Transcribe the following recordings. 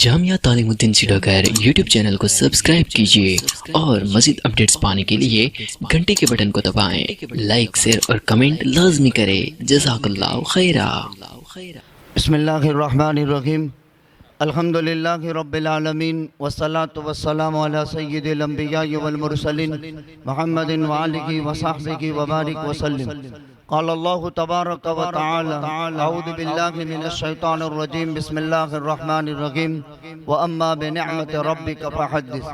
جامعہ تعلیم الدین سیڈاگر YouTube channel کو subscribe کیجیے اور مزید اپڈیٹس پانے کے لیے گھنٹی کے بٹن کو دبائیں۔ لائک، شیئر اور کمنٹ لازمی کریں۔ جزاک اللہ خیرہ۔ بسم اللہ الرحمن الرحیم۔ الحمدللہ رب العالمین والصلاة والسلام علی سید الانبیاء والمرسلین محمد وآلہ وصحبہ وبارک وسلم۔ قال اللہ تبارک و تعالی اعوذ باللہ من الشیطان الرجیم بسم اللہ الرحمن الرحیم وَأَمَّا بِنِعْمَةِ رَبِّكَ فَحَدِّثْ۔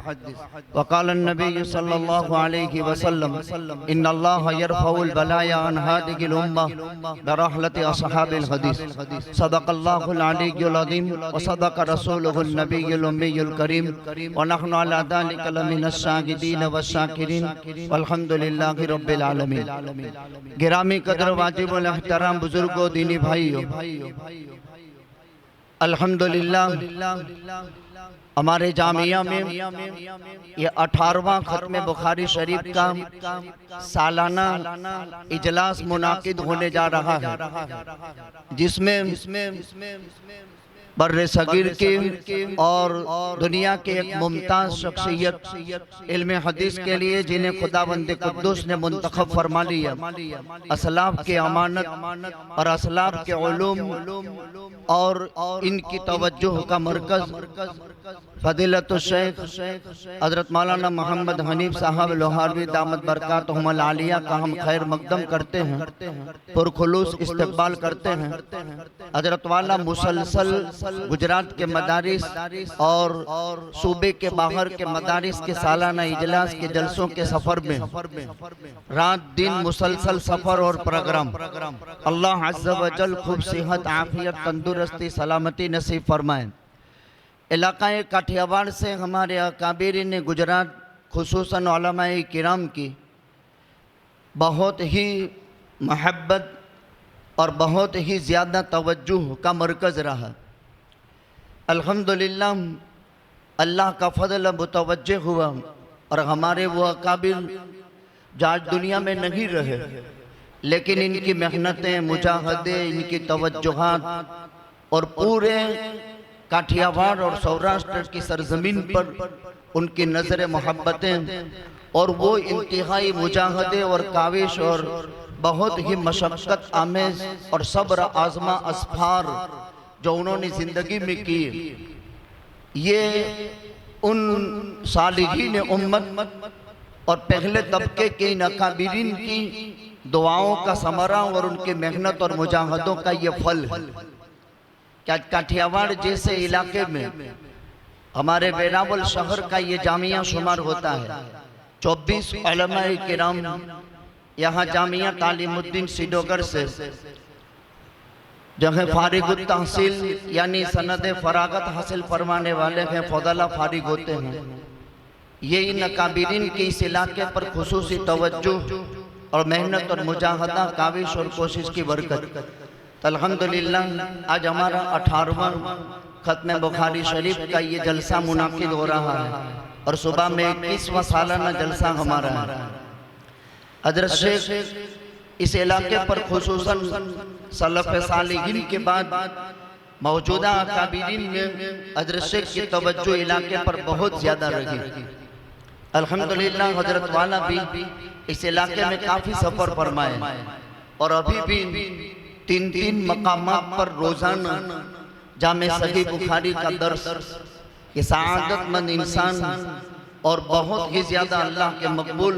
وقال النبی صلی اللہ علیہ وسلم ان اللہ یرفع البلایا عن هذه الامة برحلة اصحاب الحدیث۔ صدق اللہ العلی العظیم وصدق رسولہ النبی الامی الکریم ونحن علی ذلک لمن الشاہدین والشاکرین والحمدللہ رب العالمین۔ گرامی قدر واجب الاحترام بزرگوں دینی بھائیوں، الحمدللہ ہمارے جامعہ میں یہ 18واں ختم بخاری شریف کا سالانہ اجلاس منعقد ہونے جا رہا ہے، جس میں بر صغیر کے اور دنیا کے ایک ممتاز شخصیت علم حدیث کے لیے جنہیں خداوند قدوس نے منتخب فرما لیا، اسلاف کے امانت اور اسلاف کے علوم اور ان کی توجہ کا مرکز فضیلت الشیخ حضرت مولانا محمد حنیف صاحب لوہاروی دامت برکاتہم العالیہ کا ہم خیر مقدم کرتے ہیں، پرخلوص استقبال کرتے ہیں۔ حضرت والا مسلسل گجرات کے مدارس اور صوبے کے باہر کے مدارس کے سالانہ اجلاس کے جلسوں کے سفر میں رات دن مسلسل سفر اور پروگرام، اللہ عز و جل خوب صحت، عافیت، تندرستی، سلامتی نصیب فرمائیں۔ علاقہ کاٹھیاواڑ سے ہمارے اکابرین گجرات خصوصاً علماء کرام کی بہت ہی محبت اور بہت ہی زیادہ توجہ کا مرکز رہا۔ الحمدللہ اللہ کا فضل متوجہ ہوا اور ہمارے وہ اکابر جو آج دنیا میں نہیں رہے، لیکن ان کی محنتیں، مجاہدے، ان کی توجہات اور پورے کاٹھیاواڑ اور سوراشٹر کی سرزمین پر ان کی نظر محبتیں اور وہ انتہائی مجاہدے اور کاوش اور بہت ہی مشقت آمیز اور صبر آزما اسفار جو انہوں نے زندگی میں کی، یہ ان صالحین امت اور پہلے طبقے کے ان اکابرین کی دعاؤں کا ثمرہ اور ان کی محنت اور مجاہدوں کا یہ پھل ہے کہ آج کاٹھیاواڑ جیسے علاقے میں ہمارے ویراول شہر کا یہ جامعہ شمار ہوتا ہے۔ 24 علماء کرام یہاں جامعہ تعلیم الدین سیڈاگر سے جہاں فارغ التحصیل یعنی سند فراغت حاصل فرمانے والے ہیں، فضلہ فارغ ہوتے ہیں۔ یہ ان اکابرین کی اس علاقے پر خصوصی توجہ اور محنت اور مجاہدہ، کاوش اور کوشش کی برکت۔ الحمدللہ آج ہمارا 18واں ختم بخاری شریف کا یہ جلسہ منعقد ہو رہا ہے اور صبح میں 21واں سالانہ جلسہ ہمارا ہے۔ حضرت شیخ اس علاقے پر خصوصاً سلف صالحین کے بعد موجودہ اکابرین میں حضرت شیخ کی توجہ علاقے پر بہت زیادہ رہی۔ الحمدللہ حضرت والا بھی اس علاقے میں کافی سفر فرمائے اور ابھی بھی 3 مقامات پر روزانہ جامع صحیح بخاری کا درس، یہ سعادت مند انسان اور بہت ہی زیادہ اللہ کے مقبول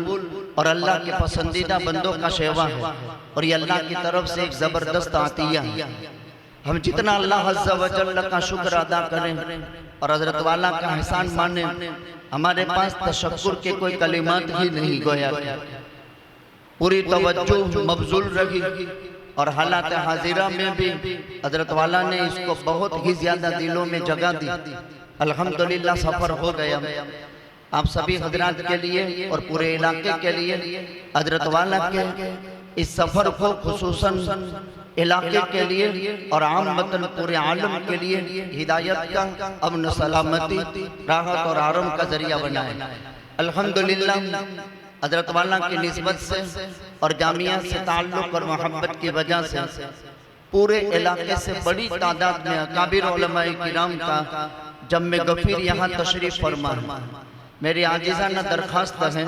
اور اللہ کے پسندیدہ بندوں کا شیوا ہے اور یہ اللہ کی طرف سے ایک زبردست عطیہ ہے۔ ہم جتنا اللہ عز و جل کا شکر ادا کریں اور حضرت والا کا احسان مانیں، ہمارے پاس تشکر کے کوئی کلمات ہی نہیں گویا کہ پوری توجہ مبذول رہی اور حالات حاضرہ میں بھی حضرت والا نے اس کو بہت ہی زیادہ دلوں میں جگہ دی۔ الحمدللہ سفر ہو گیا۔ آپ سبھی حضرات کے لیے اور پورے علاقے کے لیے حضرت والا کے اس سفر کو خصوصاً علاقے کے لیے اور عام وطن پورے عالم کے لیے ہدایت کا، امن سلامتی، راحت اور آرام کا ذریعہ بنائے۔ الحمدللہ حضرت والا کی نسبت سے اور جامعہ سے تعلق اور محبت کی وجہ سے پورے علاقے سے بڑی تعداد میں اکابر علماء کرام کا جب میں غفیر یہاں تشریف فرما ہے، میری عاجزانہ درخواست ہے،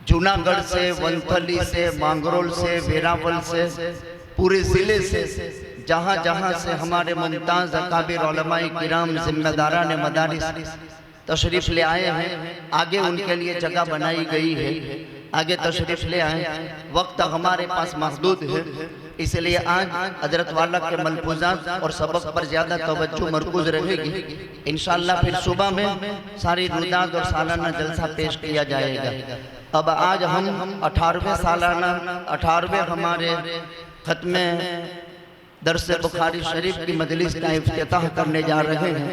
جوناگڑھ سے، ونتھلی سے، مانگرول سے، ویراول سے، پورے ضلع سے، جہاں جہاں سے ہمارے ممتاز اکابر علماء کرام، ذمہ داران مدارس تشریف لے آئے ہیں، آگے ان کے لیے جگہ بنائی گئی ہے، آگے تشریف لے آئے، وقت ہمارے پاس محدود ہے، اس لیے آج حضرت والا کے ملفوظات اور سبق پر زیادہ توجہ مرکوز رہے گی۔ انشاءاللہ پھر صبح میں ساری روداد اور سالانہ جلسہ پیش کیا جائے گا۔ اب آج ہم 18ویں ہمارے ختم درس بخاری شریف کی مجلس کا افتتاح کرنے جا رہے ہیں۔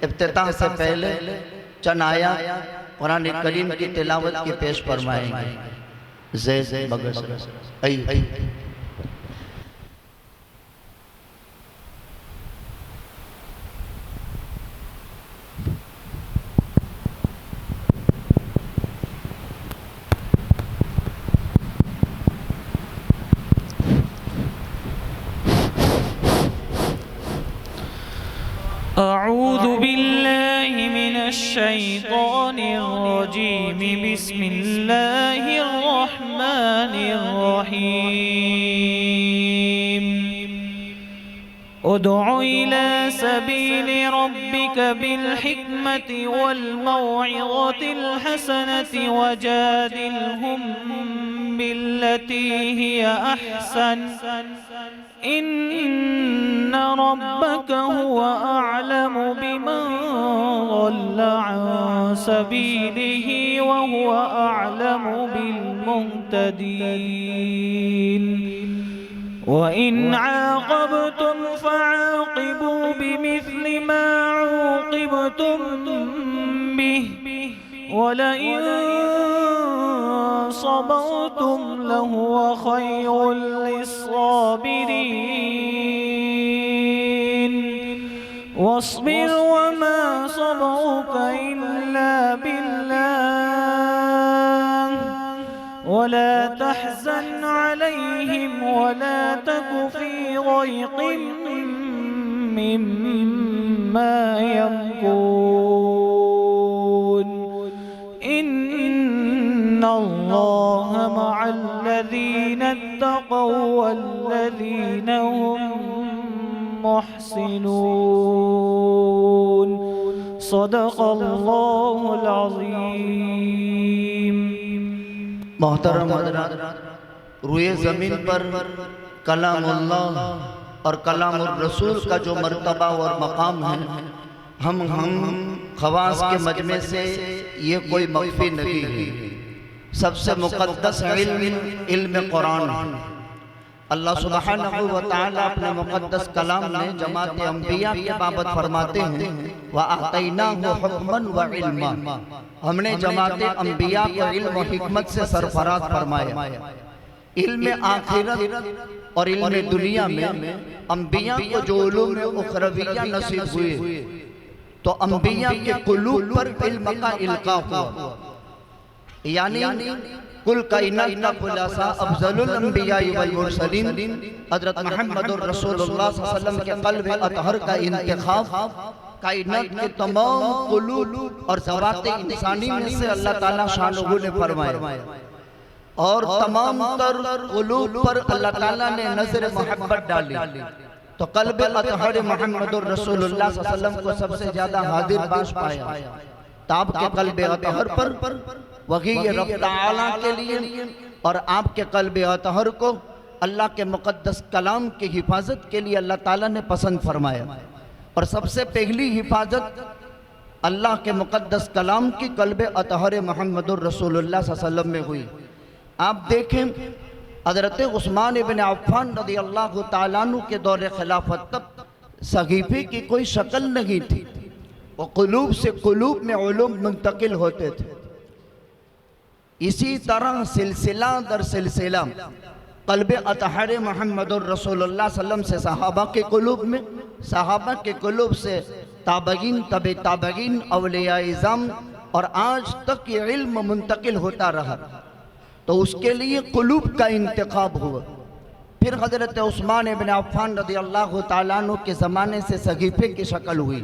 افتتاح سے پہلے چند آیات قرآن کریم کی تلاوت کی پیش فرمائیں گے۔ زید بگس أعوذ بالله من الشيطان الرجيم بسم الله الرحمن الرحيم ادع إلى سبيل ربك بالحكمة والموعظة الحسنة وجادلهم بالتي هي أحسن إن ربك هو أعلم بمن ضل عن سبيله وهو أعلم بالمهتدين وإن عاقبتم فعاقبوا بمثل ما عوقبتم به ولئن صبرتم لهو خير للصابرين واصبر وما صبرك إلا بالله ولا تحزن عليهم ولا تك في ضيق مما يمكرون إن الله مع الذين اتقوا والذين هم محسنون صدق الله العظيم۔ محترم حضرات، روئے زمین پر کلام اللہ اور کلام الرسول کا جو مرتبہ اور مقام ہے، ہم خواص کے مجمع سے یہ کوئی مخفی نہیں ہے۔ سب سے مقدس علم قرآن ہے۔ اللہ سبحانہ وتعالی اپنے مقدس کلام میں جماعت انبیاء کے بابت فرماتے ہیں وَآتَيْنَاهُ حُكْمًا وَعِلْمًا، ہم نے جماعت انبیاء کو علم و حکمت سے سرفراز فرمایا۔ علم آخرت اور علم دنیا میں انبیاء کو جو علوم اخرویہ نصیب ہوئے تو انبیاء کے قلوب پر علم کا القاء ہوا، یعنی کل کائنات کا خلاصہ افضل الانبیاء والمرسلین حضرت محمد رسول اللہ صلی اللہ علیہ وسلم کے قلب اطہر کا انتخاب کائنات کے تمام قلوب اور ذوات انسانی میں سے اللہ تعالیٰ شانہ نے فرمایا، اور تمام تر قلوب پر اللہ تعالیٰ نے نظر محبت ڈالی، تو قلب اطہر محمد رسول اللہ صلی اللہ علیہ وسلم کو سب سے زیادہ حاضر باش پایا۔ تو آپ کے قلب اطہر پر وہی رب تعالیٰ کے لیے اور آپ کے قلب اطہر کو اللہ کے مقدس کلام کی حفاظت کے لیے اللہ تعالیٰ نے پسند فرمایا، اور سب سے پہلی حفاظت اللہ کے مقدس کلام کی قلب اطہر محمد رسول اللہ صلی اللہ علیہ وسلم میں ہوئی۔ آپ دیکھیں حضرت عثمان بن عفان رضی اللہ تعالیٰ عنہ کے دور خلافت تک صحیفے کی کوئی شکل نہیں تھی، وہ قلوب سے قلوب میں علوم منتقل ہوتے تھے۔ اسی طرح سلسلہ در سلسلہ قلب اطہر محمد رسول اللہ صلی اللہ علیہ وسلم سے صحابہ کے قلوب میں، صحابہ کے قلوب سے تابعین، تبع تابعین، اولیاء اعظام، اور آج تک یہ علم منتقل ہوتا رہا، تو اس کے لیے قلوب کا انتخاب ہوا۔ پھر حضرت عثمان بن عفان رضی اللہ تعالیٰ عنہ کے زمانے سے صحیفے کی شکل ہوئی،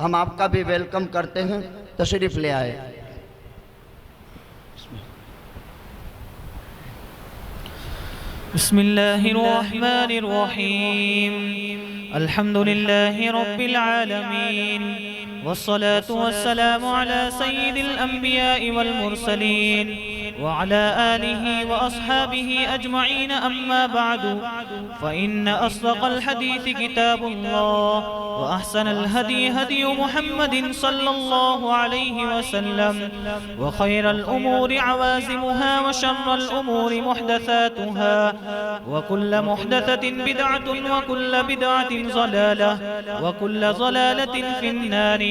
ہم آپ کا بھی ویلکم کرتے ہیں، تشریف لے آئے۔ بسم الله الرحمن الرحيم الحمد لله رب العالمين والصلاة والسلام على سيد الأنبياء والمرسلين وعلى آله وأصحابه أجمعين، أما بعد، فإن أصدق الحديث كتاب الله، وأحسن الهدي هدي محمد صلى الله عليه وسلم، وخير الأمور عوازمها، وشر الأمور محدثاتها، وكل محدثة بدعة، وكل بدعة ضلالة، وكل ضلالة في النار.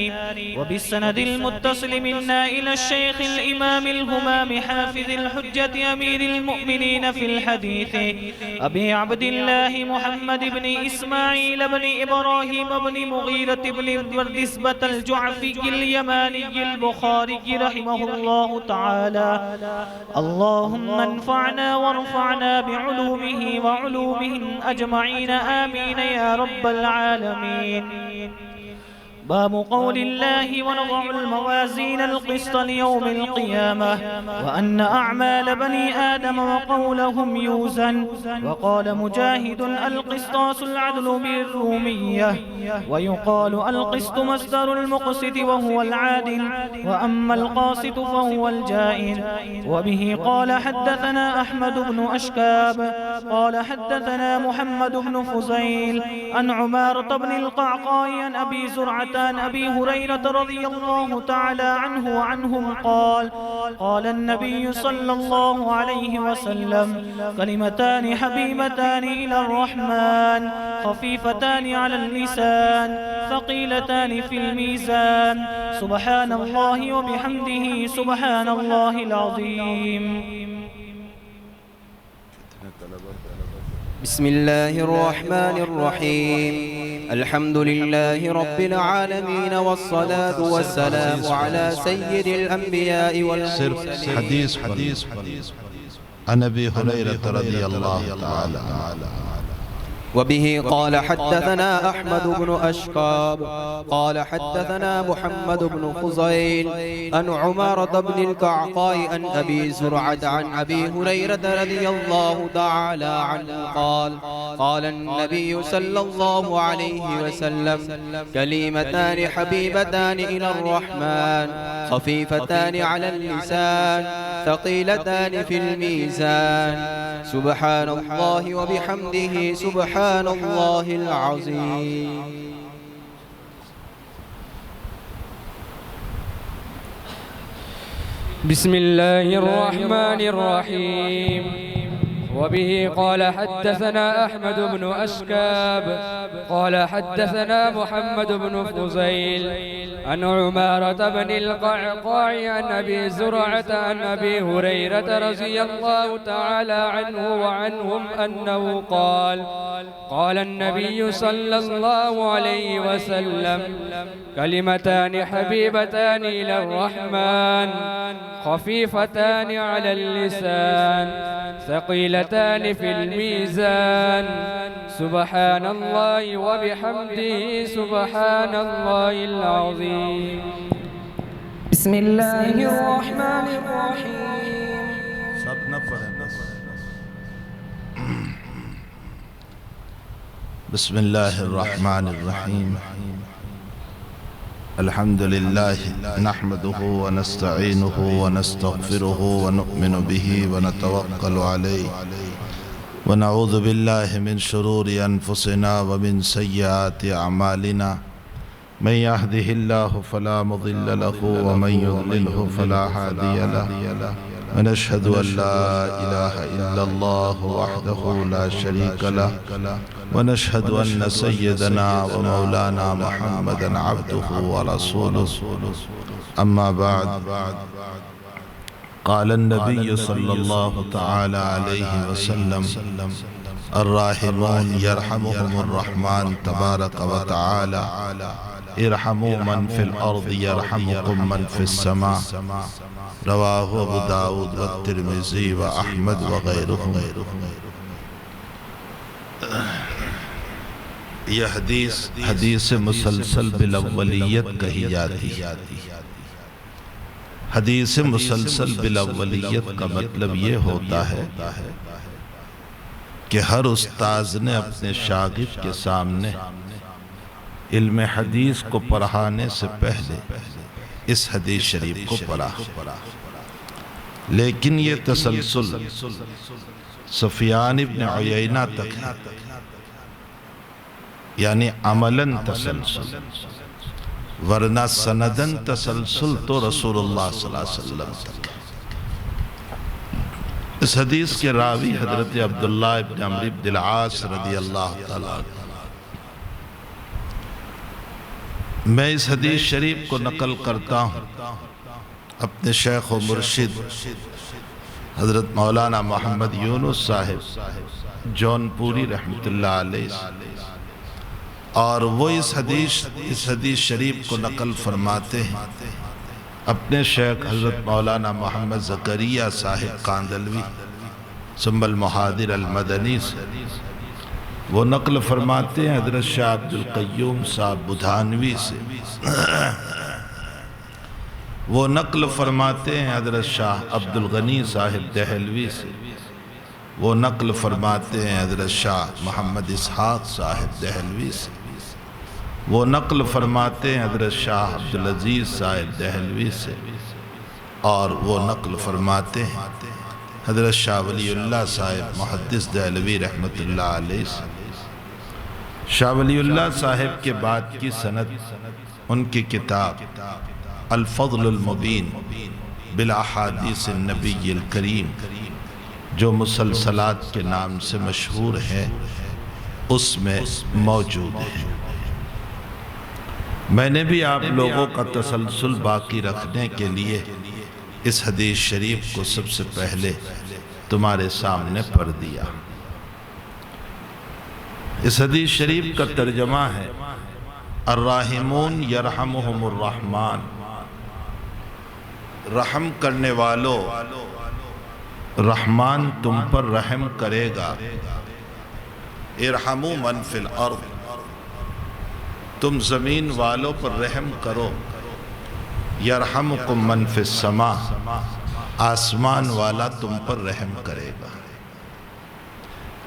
وبالسند المتصل منا إلى الشيخ الإمام الهمام حافظ الحجة أمير المؤمنين في الحديث أبي عبد الله محمد بن إسماعيل بن إبراهيم بن مغيرة بن بردسبة الجعفي اليماني البخاري رحمه الله تعالى. اللهم انفعنا وارفعنا بعلومه وعلومهم أجمعين، آمين يا رب العالمين. باب قول الله ونضع الموازين القسط ليوم القيامة وأن أعمال بني آدم وقولهم يوزن. وقال مجاهد: القسطاس العدل بالرومية، ويقال القسط مصدر المقسط وهو العادل، وأما القاسط فهو الجائر. وبه قال حدثنا أحمد بن أشكاب قال حدثنا محمد بن فزيل عن عمارة بن القعقاع عن أبي زرعة عن أبي هريرة رضي الله تعالى عنه وعنهم قال: قال النبي صلى الله عليه وسلم: كلمتان حبيبتان إلى الرحمن، خفيفتان على اللسان، ثقيلتان في الميزان، سبحان الله وبحمده سبحان الله العظيم. بسم الله الرحمن الرحيم. الحمد لله رب العالمين، والصلاة والسلام على سيد الأنبياء والمرسلين. حديث عن أبي هريرة رضي الله تعالى عنه. وبه قال حدثنا أحمد بن أشكاب قال حدثنا محمد بن فزيل عن عمارة بن القعقاع عن أبي زرعة عن أبي هريرة رضي الله تعالى عنه قال: قال النبي صلى الله عليه وسلم: كلمتان حبيبتان إلى الرحمن، خفيفتان على اللسان، ثقيلتان في الميزان، سبحان الله وبحمده سبحان الله العظيم. بسم الله الرحمن الرحيم. وبه قال حدثنا أحمد بن أشكاب قال حدثنا محمد بن فزيل عن عمارة بن القعقاع عن أبي زرعة عن أبي هريرة رضي الله تعالى عنه وعنهم أنه قال: قال النبي صلى الله عليه وسلم: كلمتان حبيبتان إلى الرحمن، خفيفتان على اللسان، ثقيلتان في الميزان، سبحان الله وبحمده سبحان الله العظيم. بسم الله الرحمن الرحيم. بسم الله الرحمن الرحيم. الحمد لله نحمده ونستعينه ونستغفره ونؤمن به ونتوكل عليه، ونعوذ بالله من شرور أنفسنا ومن سيئات أعمالنا. من يهده الله فلا مضل له ومن يضلله فلا هادي له، ونشهد أن لا إله إلا الله وحده لا شريك له، ونشهد أن سيدنا ومولانا محمدا عبده ورسوله. أما بعد، قال النبي صلى الله تعالى عليه وسلم: الراحمون يرحمهم الرحمن تبارك وتعالى، ارحموا من في الأرض يرحمكم من في السماء. رواه أبو داود والترمذي وأحمد وغيرهم. یہ حدیث مسلسل بالاولیت کہی جاتی ہے۔ حدیث مسلسل بالاولیت کا مطلب یہ ہوتا ہے کہ ہر استاذ نے اپنے شاگرد کے سامنے علم حدیث کو پڑھانے سے پہلے اس حدیث شریف کو پڑھا، لیکن یہ تسلسل سفیان ابن عیینہ تک ہے، یعنی عملاً تسلسل، ورنہ سنداً تسلسل تو رسول اللہ صلی اللہ علیہ وسلم تک ہے۔ اس حدیث کے راوی حضرت عبداللہ ابن عمرو بن العاص رضی اللہ تعالیٰ عنہ۔ میں اس حدیث شریف کو نقل کرتا ہوں اپنے شیخ و مرشد حضرت مولانا محمد یونس صاحب جون پوری رحمۃ اللہ علیہ، اور وہ اس حدیث شریف کو نقل فرماتے ہیں اپنے شیخ حضرت مولانا محمد زکریا صاحب کاندلوی ثم المحاضر المدنی سے۔ وہ نقل فرماتے ہیں حضرت شاہ عبد القیوم صاحب بدھانوی سے، وہ نقل فرماتے ہیں حضرت شاہ عبد الغنی صاحب دہلوی سے، وہ نقل فرماتے ہیں حضرت شاہ محمد اسحاق صاحب دہلوی سے، وہ نقل فرماتے ہیں حضرت شاہ عبدالعزیز صاحب دہلوی سے، اور وہ نقل فرماتے ہیں حضرت شاہ ولی اللہ صاحب محدث دہلوی رحمۃ اللہ علیہ سے۔ شاہ ولی اللہ صاحب کے بعد کی سند ان کی کتاب الفضل المبین بالاحادیث النبی الکریم جو مسلسلات کے نام سے مشہور ہے اس میں موجود ہے۔ میں نے بھی آپ لوگوں کا تسلسل باقی رکھنے کے لیے اس حدیث شریف کو سب سے پہلے تمہارے سامنے پڑھ دیا۔ اس حدیث شریف کا ترجمہ ہے الراحمون یرحمہم الرحمن، رحم کرنے والوں رحمان تم پر رحم کرے گا۔ ارحموا من فی الارض، تم زمین والوں پر رحم کرو۔ یرحمکم من فی السماء، آسمان والا تم پر رحم کرے گا۔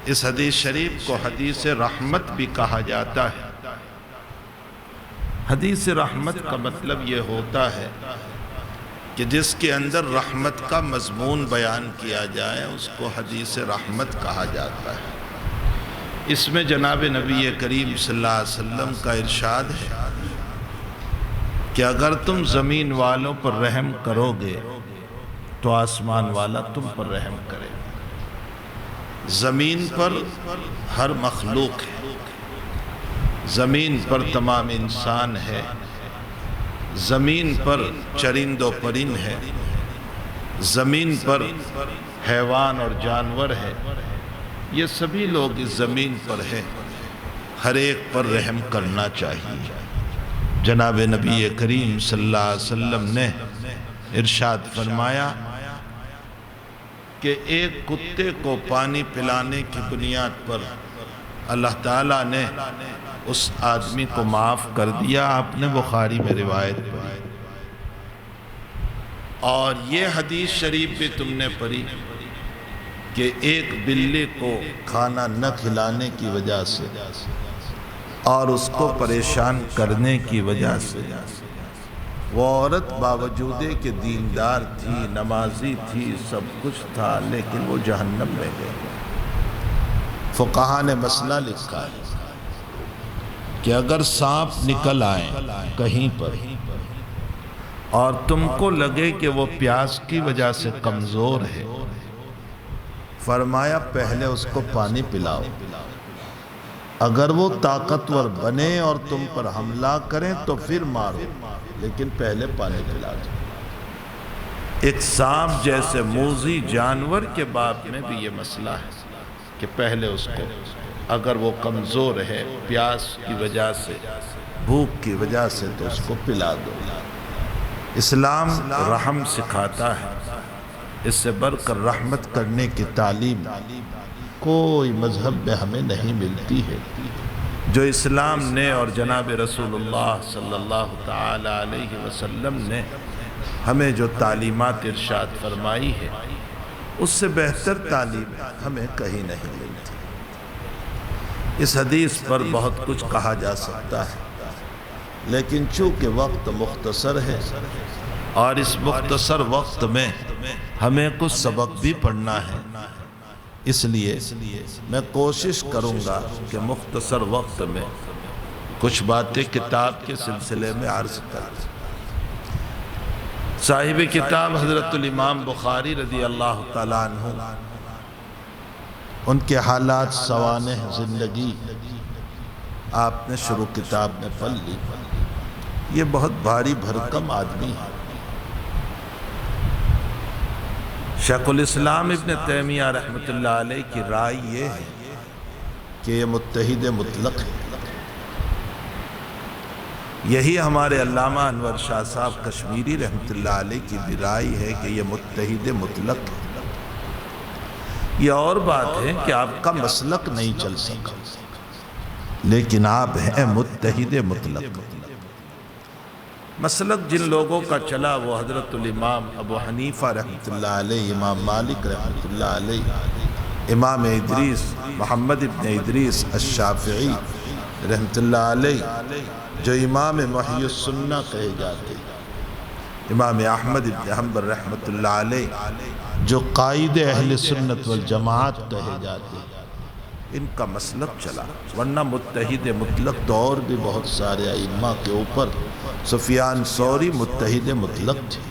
اس حدیث شریف کو حدیث رحمت بھی کہا جاتا ہے۔ حدیث رحمت کا مطلب یہ ہوتا ہے کہ جس کے اندر رحمت کا مضمون بیان کیا جائے اس کو حدیث رحمت کہا جاتا ہے۔ اس میں جناب نبی کریم صلی اللہ علیہ وسلم کا ارشاد ہے کہ اگر تم زمین والوں پر رحم کرو گے تو آسمان والا تم پر رحم کرے گا۔ زمین پر ہر مخلوق ہے، زمین پر تمام انسان ہے، زمین پر چرند و پرند ہے، زمین پر حیوان اور جانور ہے، یہ سبھی لوگ اس زمین پر ہیں، ہر ایک پر رحم کرنا چاہیے۔ جناب نبی کریم صلی اللہ علیہ وسلم نے ارشاد فرمایا کہ ایک کتے کو پانی پلانے کی بنیاد پر اللہ تعالیٰ نے اس آدمی کو معاف کر دیا۔ آپ نے بخاری میں روایت پڑھی، اور یہ حدیث شریف بھی تم نے پڑھی کہ ایک بلی کو کھانا نہ کھلانے کی وجہ سے اور اس کو پریشان کرنے کی وجہ سے وہ عورت باوجود کہ دیندار تھی، نمازی تھی، سب کچھ تھا، لیکن وہ جہنم میں گئی۔ فقہا نے مسئلہ لکھا ہے کہ اگر سانپ نکل آئیں کہیں پر اور تم کو لگے کہ وہ پیاس کی وجہ سے کمزور ہے، فرمایا پہلے اس کو پانی پلاؤ، اگر وہ طاقتور بنے اور تم پر حملہ کریں تو پھر مارو، لیکن پہلے پانی پلا دو۔ ایک سانپ جیسے موذی جانور کے باب میں بھی یہ مسئلہ ہے کہ پہلے اس کو اگر وہ کمزور ہے پیاس کی وجہ سے، بھوک کی وجہ سے، تو اس کو پلا دو۔ اسلام رحم سکھاتا ہے، اس سے بڑھ کر رحمت کرنے کی تعلیم کوئی مذہب میں ہمیں نہیں ملتی ہے۔ جو اسلام نے اور جناب رسول اللہ صلی اللہ تعالی علیہ وسلم نے ہمیں جو تعلیمات ارشاد فرمائی ہے، اس سے بہتر تعلیم ہمیں کہیں نہیں ملتی۔ اس حدیث پر بہت کچھ کہا جا سکتا ہے، لیکن چونکہ وقت مختصر ہے اور اس مختصر وقت میں ہمیں کچھ سبق بھی پڑھنا ہے، اس لیے میں کوشش کروں گا کہ مختصر وقت میں کچھ باتیں کتاب کے سلسلے میں عرض کروں۔ صاحب کتاب حضرت الامام بخاری رضی اللہ تعالیٰ عنہ، ان کے حالات سوانح زندگی آپ نے شروع کتاب میں پڑھ لی۔ یہ بہت بھاری بھرکم آدمی ہے۔ شیخ الاسلام ابن تیمیہ رحمۃ اللہ علیہ کی رائے یہ ہے کہ یہ متحد مطلق ہے۔ یہی ہمارے علامہ انور شاہ صاحب کشمیری رحمۃ اللہ علیہ کی بھی رائے ہے کہ یہ متحد مطلق ہے۔ یہ اور بات ہے کہ آپ کا مسلک نہیں چل سکا، لیکن آپ ہیں متحد مطلق۔ مسلک جن لوگوں کا چلا وہ حضرت الامام ابو حنیفہ رحمۃ اللہ علیہ، امام مالک رحمۃ اللہ علیہ، امام ادریس محمد ابن ادریس الشافعی رحمۃ اللہ علیہ جو امام محی السنہ کہے جاتے، امام احمد ابن حنبل رحمۃ اللہ علیہ جو قائد اہل سنت والجماعت کہے جاتے، ان کا مسلک چلا۔ ورنہ متحد مطلق تو اور بھی بہت سارے ائمہ کے اوپر، سفیان ثوری متحد مطلق تھے،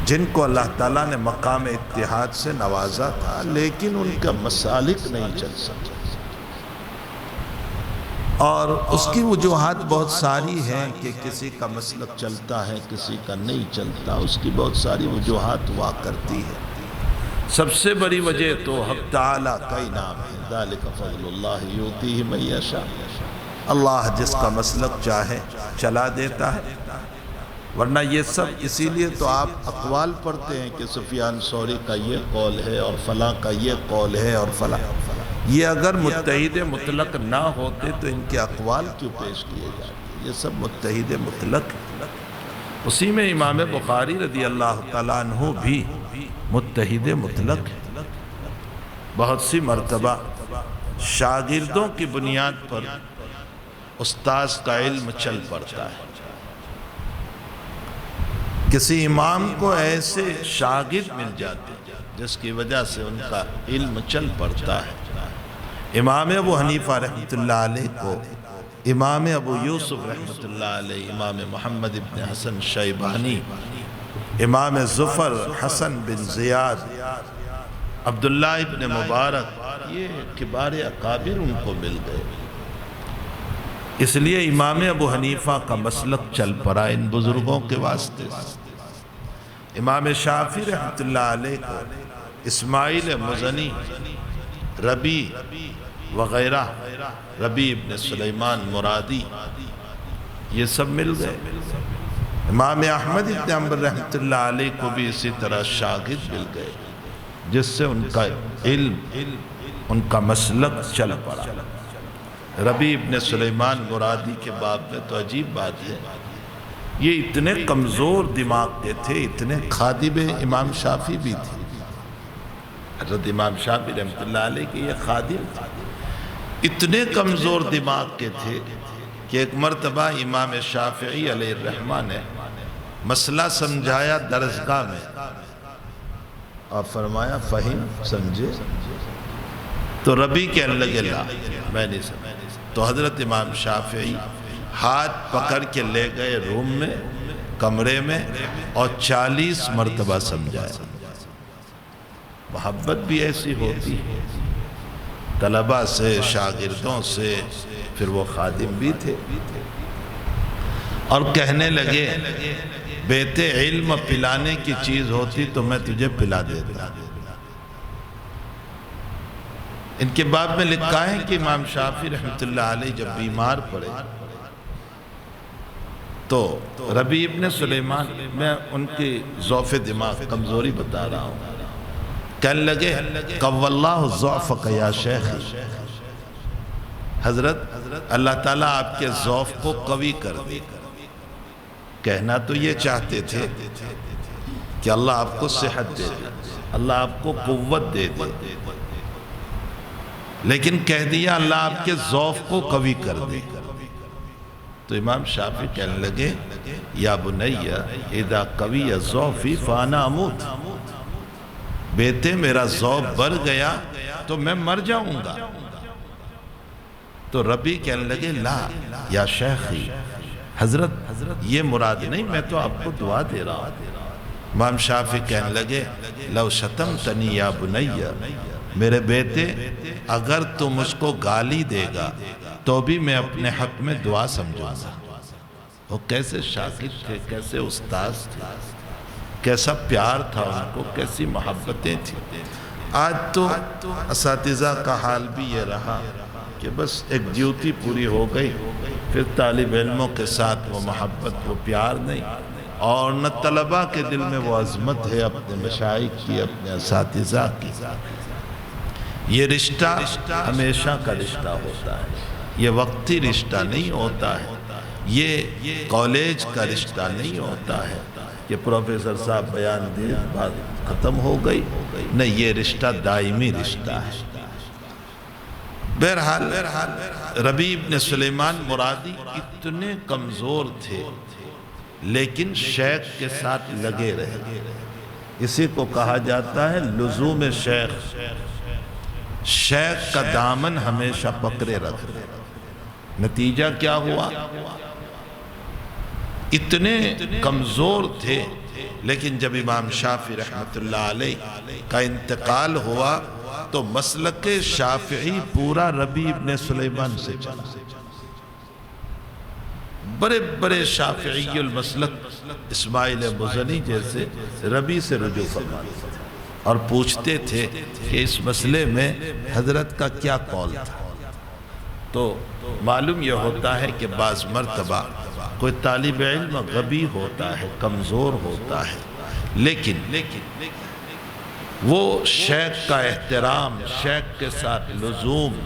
جن کو اللہ تعالیٰ نے مقام اتحاد سے نوازا تھا، لیکن ان کا مسالک نہیں چل سکے۔ اور اس کی وجوہات بہت ساری ہیں کہ کسی کا مسلک چلتا ہے، کسی کا نہیں چلتا، اس کی بہت ساری وجوہات ہوا کرتی ہے۔ سب سے بڑی وجہ تو حق تعالیٰ کا انعام ہے، ذالک فضل اللہ یؤتیہ من یشاء۔ اللہ جس کا مسلک چاہے چلا دیتا ہے۔ ورنہ یہ سب اسی لیے تو آپ اقوال پڑھتے ہیں کہ سفیان ثوری کا یہ قول ہے اور فلاں کا یہ قول ہے اور فلاں۔ یہ اگر متحد مطلق نہ ہوتے تو ان کے اقوال کیوں پیش کیے جاتے؟ یہ سب متحد مطلق ہے۔ اسی میں امام بخاری رضی اللہ تعالیٰ عنہ بھی متحد مطلق ہے۔ بہت سی مرتبہ شاگردوں کی بنیاد پر استاذ کا علم چل پڑتا ہے۔ کسی امام کو ایسے شاگرد مل جاتے جس کی وجہ سے ان کا علم چل پڑتا ہے۔ امام ابو حنیفہ رحمۃ اللہ علیہ کو امام ابو یوسف رحمۃ اللہ علیہ، امام محمد ابن حسن شیبانی، امام ظفر حسن بن زیاد، عبداللہ ابن مبارک، یہ کبار اکابر ان کو مل گئے۔ اس لیے امام ابو حنیفہ کا مسلک چل پڑا ان بزرگوں کے واسطے۔ امام شافعی رحمۃ اللہ علیہ کو اسماعیل مزنی، ربی وغیرہ، ربی ابن سلیمان مرادی، یہ سب مل گئے۔ امام احمد ابن حنبل رحمۃ اللہ علیہ کو بھی اسی طرح شاگرد مل گئے، جس سے ان کا علم، ان کا مسلک چل پڑا۔ ربی ابن سلیمان مرادی کے باب میں تو عجیب بات ہے، یہ اتنے کمزور دماغ کے تھے، اتنے خادم امام شافعی بھی تھے۔ حضرت امام شافعی رحمۃ اللہ علیہ کے یہ خادم تھے، اتنے کمزور دماغ کے تھے کہ ایک مرتبہ امام شافعی علیہ الرحمہ نے مسئلہ سمجھایا درسگاہ میں، اور فرمایا فہم، سمجھے؟ تو ربی کہنے لگے لا میں نہیں سمجھا۔ تو حضرت امام شافعی ہاتھ پکڑ کے لے گئے روم میں، کمرے میں، اور 40 مرتبہ سمجھایا۔ محبت بھی ایسی ہوتی ہے طلبہ سے، شاگردوں سے، پھر وہ خادم بھی تھے، اور کہنے لگے بیٹے علم پلانے کی چیز ہوتی تو میں تجھے پلا دیتا۔ ان کے باب میں لکھا ہے کہ امام شافعی رحمۃ اللہ علیہ جب بیمار پڑے تو ربی ابن سلیمان، میں ان کی ضعف دماغ، کمزوری بتا رہا ہوں، کہنے لگے قو اللہ ضعفک یا شیخ، حضرت اللہ تعالیٰ آپ کے ذوق کو قوی کر دے. کہنا تو یہ چاہتے تھے کہ اللہ آپ کو صحت دے دے، اللہ آپ کو قوت دے دے، لیکن کہہ دیا اللہ آپ کے ذوق کو قوی کر دے. تو امام شافعی کہنے لگے یا بنی اذا قوی ذوفی فانا اموت، بیٹے میرا ذوق بڑھ گیا تو میں مر جاؤں گا. تو ربی کہنے لگے لا یا شیخی، حضرت یہ مراد نہیں، میں تو آپ کو دعا دے رہا ہوں. امام شافعی کہنے لگے لو شتمتنی یا بنی، میرے بیٹے اگر تو مجھ کو گالی دے گا تو بھی میں اپنے حق میں دعا سمجھوں گا. وہ کیسے شاگرد تھے، کیسے استاذ تھے، کیسا پیار تھا ان کو، کیسی محبتیں تھیں. آج تو اساتذہ کا حال بھی یہ رہا کہ بس ایک ڈیوٹی پوری ہو گئی، پھر طالب علموں کے ساتھ وہ محبت، وہ پیار نہیں، اور نہ طلبہ کے دل میں وہ عظمت ہے اپنے مشائخ کی، اپنے اساتذہ کی. یہ رشتہ ہمیشہ کا رشتہ ہوتا ہے، یہ وقتی رشتہ نہیں ہوتا ہے، یہ کالج کا رشتہ نہیں ہوتا ہے کہ پروفیسر صاحب بیان دے بات ختم ہو گئی. نہیں، یہ رشتہ دائمی رشتہ ہے. بہرحال ربیع بن سلیمان مرادی اتنے کمزور تھے لیکن شیخ کے ساتھ لگے رہے. اسی کو کہا جاتا ہے لزوم شیخ، شیخ کا دامن ہمیشہ پکڑے رکھے. نتیجہ کیا ہوا؟ اتنے کمزور تھے لیکن جب امام شافعی رحمت اللہ علیہ کا انتقال ہوا تو مسلک شافعی پورا ربیع بن سلیمان سے چلا. بڑے بڑے شافعی المسلک اسماعیل مزنی جیسے ربیع سے رجوع فرماتے اور پوچھتے تھے کہ اس مسئلے میں حضرت کا کیا قول تھا. تو معلوم یہ ہوتا ہے کہ بعض مرتبہ کوئی طالب علم غبی ہوتا ہے، کمزور ہوتا ہے، لیکن وہ شیخ کا احترام، شیخ کے ساتھ لزوم،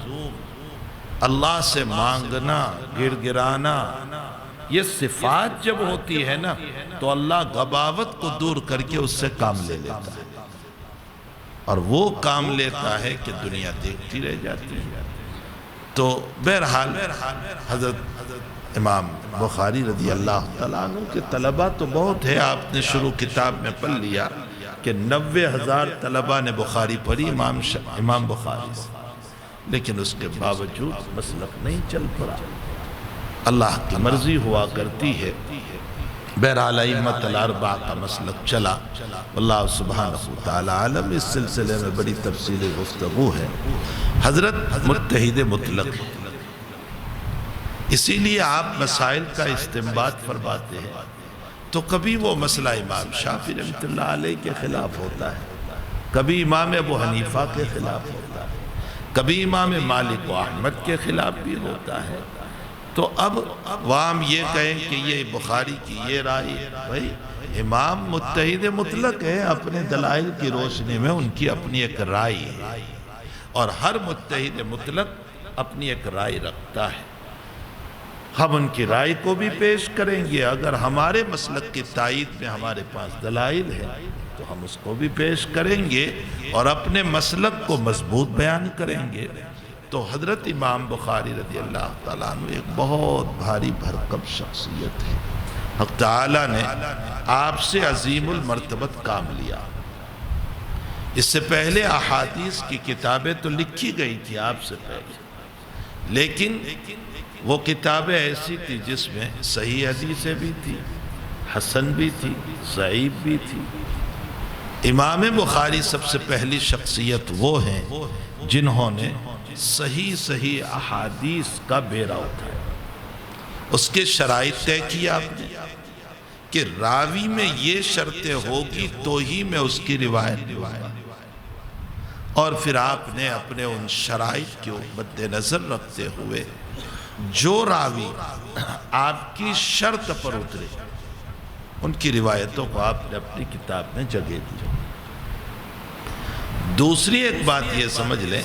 اللہ سے مانگنا، گر گرانا، یہ صفات جب ہوتی ہے نا تو اللہ غباوت کو دور کر کے اس سے کام لے لیتا ہے، اور وہ کام لیتا ہے کہ دنیا دیکھتی رہ جاتی ہے. تو بہرحال حضرت امام بخاری رضی اللہ تعالیٰ عنہ کے طلبہ تو بہت ہے. آپ نے شروع کتاب میں پڑھ لیا کہ 90,000 طلبہ نے بخاری پڑھی امام بخاری سے، لیکن اس کے باوجود مسلک نہیں چل پڑا. اللہ کی مرضی ہوا کرتی ہے. بہرحال ائمۃ الاربعہ کا مسلک چلا. اللہ سبحانہ وتعالی عالم. اس سلسلے میں بڑی تفصیل گفتگو ہے. حضرت متحد مطلق، اسی لیے آپ مسائل کا استنباط فرماتے ہیں تو کبھی وہ مسئلہ امام شافعی رحمۃ اللہ علیہ کے خلاف ہوتا ہے، کبھی امام ابو حنیفہ کے خلاف ہوتا ہے، کبھی امام مالک و احمد کے خلاف بھی ہوتا ہے. تو اب عوام یہ کہیں کہ یہ بخاری کی یہ رائے، بھائی امام متحد مطلق ہے، اپنے دلائل کی روشنی میں ان کی اپنی ایک رائے ہے، اور ہر متحد مطلق اپنی ایک رائے رکھتا ہے. ہم ان کی رائے کو بھی پیش کریں گے، اگر ہمارے مسلک کی تائید میں ہمارے پاس دلائل ہے تو ہم اس کو بھی پیش کریں گے اور اپنے مسلک کو مضبوط بیان کریں گے. تو حضرت امام بخاری رضی اللہ تعالیٰ عنہ ایک بہت بھاری بھرکم شخصیت ہے. حق تعالیٰ نے آپ سے عظیم المرتبت کام لیا. اس سے پہلے احادیث کی کتابیں تو لکھی گئی تھی آپ سے پہلے، لیکن وہ کتابیں ایسی تھی جس میں صحیح حدیثیں بھی تھی، حسن بھی تھی، ضعیف بھی تھی. امام بخاری سب سے پہلی شخصیت وہ ہیں جنہوں نے صحیح احادیث کا بیڑا اٹھایا. اس کے شرائط طے کیا آپ نے کہ راوی میں یہ شرطیں ہوگی تو ہی میں اس کی روایت دوں، اور پھر آپ نے اپنے ان شرائط کو مد نظر رکھتے ہوئے جو راوی آپ کی شرط پر اترے ان کی روایتوں کو آپ نے اپنی کتاب میں جگہ دی. دوسری ایک بات یہ سمجھ لیں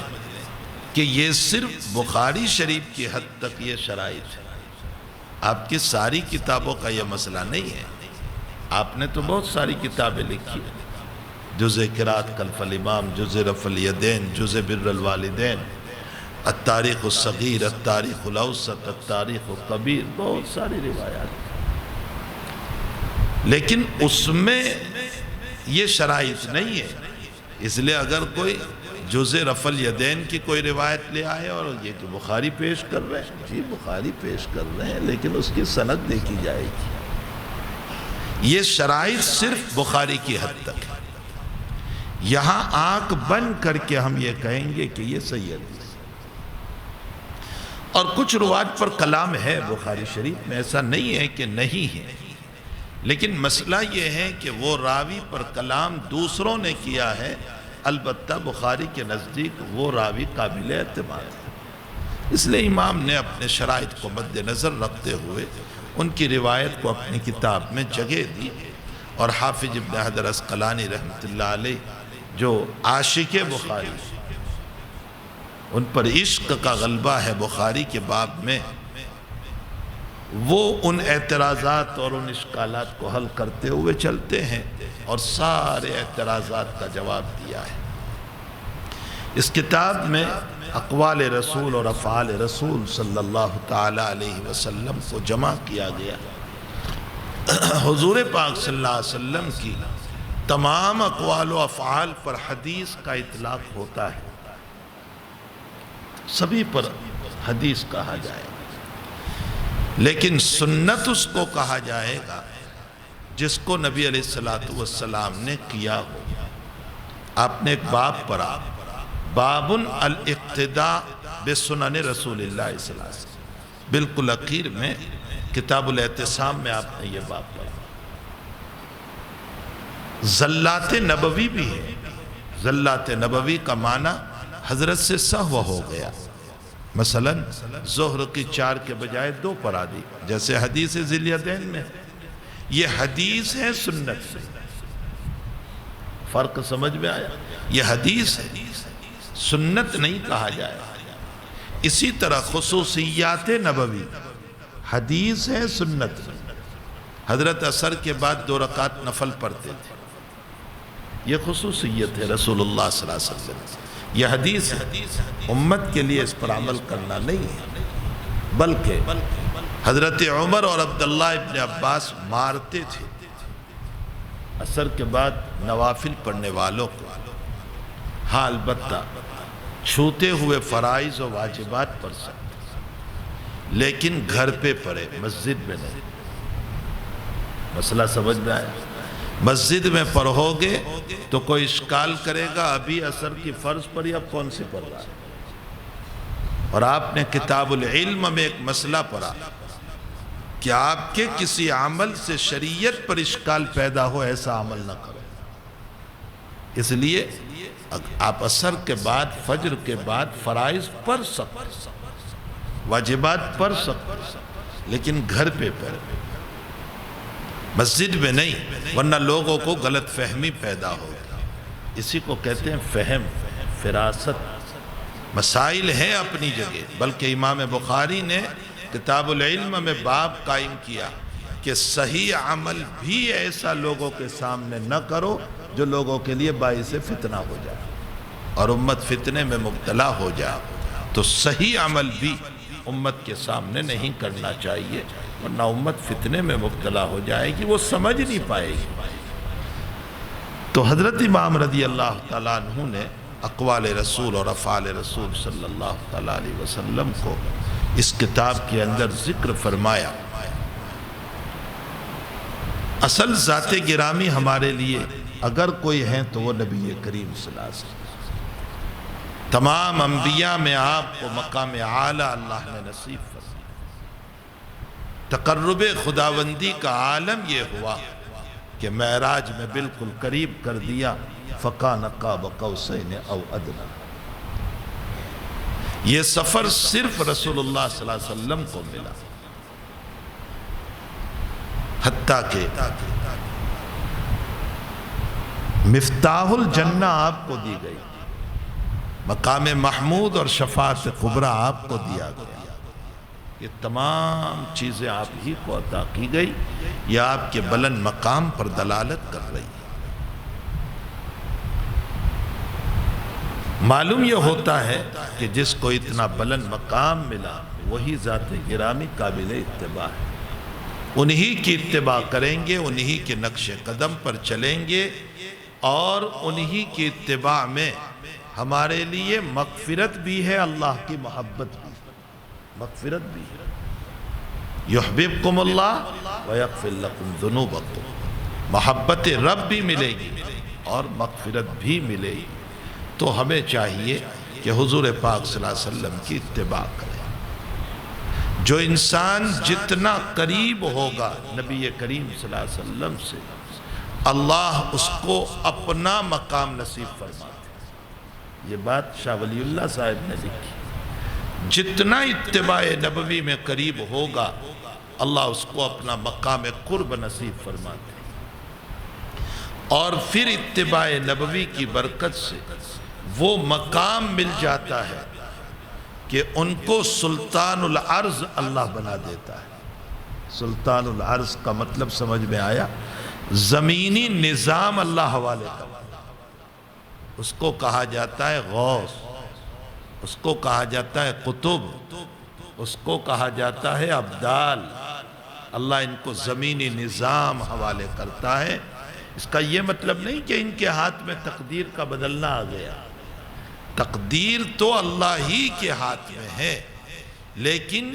کہ یہ صرف بخاری شریف کی حد تک یہ شرائط ہے، آپ کی ساری کتابوں کا یہ مسئلہ نہیں ہے۔ آپ نے تو بہت ساری کتابیں لکھی ہیں، جز قرات خلف الامام، جز رفع الیدین، جز بر الوالدین، التاریخ الصغیر، التاریخ الاوسط، التاریخ الکبیر، بہت ساری روایات، لیکن اس میں یہ شرائط نہیں ہے۔ اس لیے اگر کوئی جز رفع الیدین کی کوئی روایت لے آئے اور یہ کہ بخاری پیش کر رہے ہیں، جی بخاری پیش کر رہے ہیں، لیکن اس کی سند دیکھی جائے گی۔ یہ شرائط صرف بخاری کی حد تک ہے۔ یہاں آنکھ بند کر کے ہم یہ کہیں گے کہ یہ صحیح حدیث ہے، اور کچھ روایت پر کلام ہے بخاری شریف میں، ایسا نہیں ہے کہ نہیں ہے، لیکن مسئلہ یہ ہے کہ وہ راوی پر کلام دوسروں نے کیا ہے، البتہ بخاری کے نزدیک وہ راوی قابل اعتماد ہے۔ اس لیے امام نے اپنے شرائط کو مد نظر رکھتے ہوئے ان کی روایت کو اپنی کتاب میں جگہ دی، اور حافظ ابن حجر عسقلانی رحمۃ اللہ علیہ جو عاشق بخاری، ان پر عشق کا غلبہ ہے بخاری کے باب میں، وہ ان اعتراضات اور ان اشکالات کو حل کرتے ہوئے چلتے ہیں اور سارے اعتراضات کا جواب دیا ہے۔ اس کتاب میں اقوال رسول اور افعال رسول صلی اللہ تعالی علیہ وسلم کو جمع کیا گیا۔ حضور پاک صلی اللہ علیہ وسلم کی تمام اقوال و افعال پر حدیث کا اطلاق ہوتا ہے، سبھی پر حدیث کہا جائے گا، لیکن سنت اس کو کہا جائے گا جس کو نبی علیہ السلام نے کیا ہو۔ آپ نے ایک باب پڑھا، باب الاقتداء بسنن رسول اللہ صلی اللہ علیہ وسلم، بالکل اخیر میں کتاب الاعتصام میں آپ نے یہ باب پڑھا۔ زلات نبوی بھی ہے، زلات نبوی کا معنی حضرت سے سہو ہو گیا، مثلا ظہر کی 4 کے بجائے 2 پڑھا دی، جیسے حدیث ذی الیدین میں، یہ حدیث ہے سنت سے، فرق سمجھ میں آیا؟ یہ حدیث ہے، سنت نہیں کہا جائے۔ اسی طرح خصوصیات نبوی حدیث ہے، سنت نہیں۔ حضرت عصر کے بعد 2 رکعت نفل پڑھتے تھے، یہ خصوصیت ہے رسول اللہ صلی اللہ علیہ وسلم، یہ حدیث ہے، امت کے لیے اس پر عمل کرنا نہیں ہے، بلکہ حضرت عمر اور عبداللہ ابن عباس مارتے تھے عصر کے بعد نوافل پڑھنے والوں کو، ہاں البتہ چھوتے ہوئے فرائض و واجبات پڑھ سکتے، لیکن گھر پہ پڑھے، مسجد میں نہیں۔ مسئلہ سمجھ میں آیا؟ مسجد میں پڑھو گے تو کوئی اشکال کرے گا، ابھی عصر کی فرض پڑھی، اب کون سی پڑھ رہا ہے؟ اور آپ نے کتاب العلم میں ایک مسئلہ پڑھا کہ آپ کے کسی عمل سے شریعت پر اشکال پیدا ہو، ایسا عمل نہ کرو۔ اس لیے آپ عصر کے بعد، فجر کے بعد فرائض پڑھ سکتے، واجبات پڑھ سکتے، لیکن گھر پہ پڑھے، مسجد میں نہیں، ورنہ لوگوں کو غلط فہمی پیدا ہو۔ اسی کو کہتے ہیں فہم، فراست۔ مسائل ہیں اپنی جگہ، بلکہ امام بخاری نے کتاب العلم میں باب قائم کیا کہ صحیح عمل بھی ایسا لوگوں کے سامنے نہ کرو جو لوگوں کے لیے باعث فتنہ ہو جائے اور امت فتنے میں مبتلا ہو جائے، تو صحیح عمل بھی امت کے سامنے نہیں کرنا چاہیے، ورنہ امت فتنے میں مبتلا ہو جائے گی، وہ سمجھ نہیں پائے گی۔ تو حضرت امام رضی اللہ تعالیٰ عنہ نے اقوال رسول اور افعال رسول صلی اللہ تعالیٰ علیہ وسلم کو اس کتاب کے اندر ذکر فرمایا۔ اصل ذات گرامی ہمارے لیے اگر کوئی ہیں تو وہ نبی کریم صلی اللہ علیہ وسلم۔ تمام انبیاء میں آپ کو مقام اعلیٰ اللہ نے نصیب فرمایا۔ تقرب خداوندی کا عالم یہ ہوا کہ معراج میں بالکل قریب کر دیا، فَقَانَ قَابَ قَوْسَيْنِ أَوْ أَدْنَىٰ۔ یہ سفر صرف رسول اللہ صلی اللہ علیہ وسلم کو ملا، حتیٰ کہ مفتاح الجنہ آپ کو دی گئی، مقام محمود اور شفاعت کبریٰ آپ کو دیا گیا، یہ تمام چیزیں آپ ہی کو عطا کی گئی، یہ آپ کے بلند مقام پر دلالت کر رہی ہے۔ معلوم یہ ہوتا ہے کہ جس کو اتنا بلند مقام ملا وہی ذات گرامی قابل اتباع ہے، انہی کی اتباع کریں گے، انہی کے نقش قدم پر چلیں گے، اور انہی کی اتباع میں ہمارے لیے مغفرت بھی ہے، اللہ کی محبت بھی، مغفرت بھی ہے۔ یحببکم اللہ ویغفر لکم ذنوبکم، محبت رب بھی ملے گی اور مغفرت بھی ملے گی۔ تو ہمیں چاہیے کہ حضور پاک صلی اللہ علیہ وسلم کی اتباع کریں۔ جو انسان جتنا قریب ہوگا نبی کریم صلی اللہ علیہ وسلم سے، اللہ اس کو اپنا مقام نصیب فرماتے ہیں۔ یہ بات شاہ ولی اللہ صاحب نے لکھی، جتنا اتباع نبوی میں قریب ہوگا اللہ اس کو اپنا مقام قرب نصیب فرماتے ہیں، اور پھر اتباع نبوی کی برکت سے وہ مقام مل جاتا ہے کہ ان کو سلطان العرض اللہ بنا دیتا ہے۔ سلطان العرض کا مطلب سمجھ میں آیا؟ زمینی نظام اللہ حوالے کرتا ہے، اس کو کہا جاتا ہے غوث، اس کو کہا جاتا ہے قطب، اس کو کہا جاتا ہے ابدال۔ اللہ ان کو زمینی نظام حوالے کرتا ہے۔ اس کا یہ مطلب نہیں کہ ان کے ہاتھ میں تقدیر کا بدلنا آ گیا، تقدیر تو اللہ ہی کے ہاتھ میں ہے، لیکن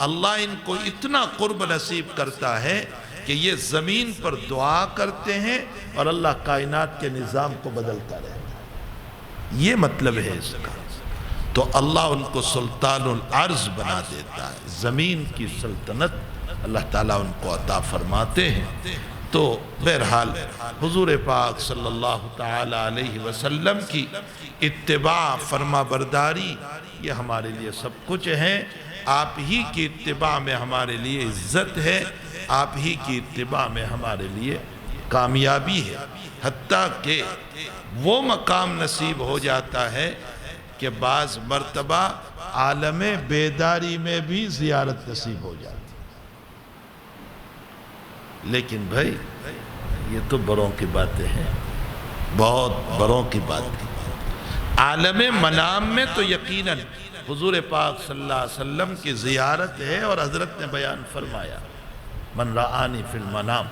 اللہ ان کو اتنا قرب نصیب کرتا ہے کہ یہ زمین پر دعا کرتے ہیں اور اللہ کائنات کے نظام کو بدلتا رہتا ہے۔ یہ مطلب ہے اس کا۔ تو اللہ ان کو سلطان العرض بنا دیتا ہے، زمین کی سلطنت اللہ تعالیٰ ان کو عطا فرماتے ہیں۔ تو بہرحال حضور پاک صلی اللہ تعالی علیہ وسلم کی اتباع، فرما برداری، یہ ہمارے لیے سب کچھ ہے۔ آپ ہی کی اتباع میں ہمارے لیے عزت ہے، آپ ہی کی اتباع میں ہمارے لیے کامیابی ہے، حتیٰ کہ وہ مقام نصیب ہو جاتا ہے کہ بعض مرتبہ عالم بیداری میں بھی زیارت نصیب ہو جاتی۔ لیکن بھائی یہ تو بروں کی باتیں ہیں، بہت بروں کی باتیں۔ عالم منام میں تو یقیناً حضور پاک صلی اللہ علیہ وسلم کی زیارت ہے، اور حضرت نے بیان فرمایا من رآنی فی المنام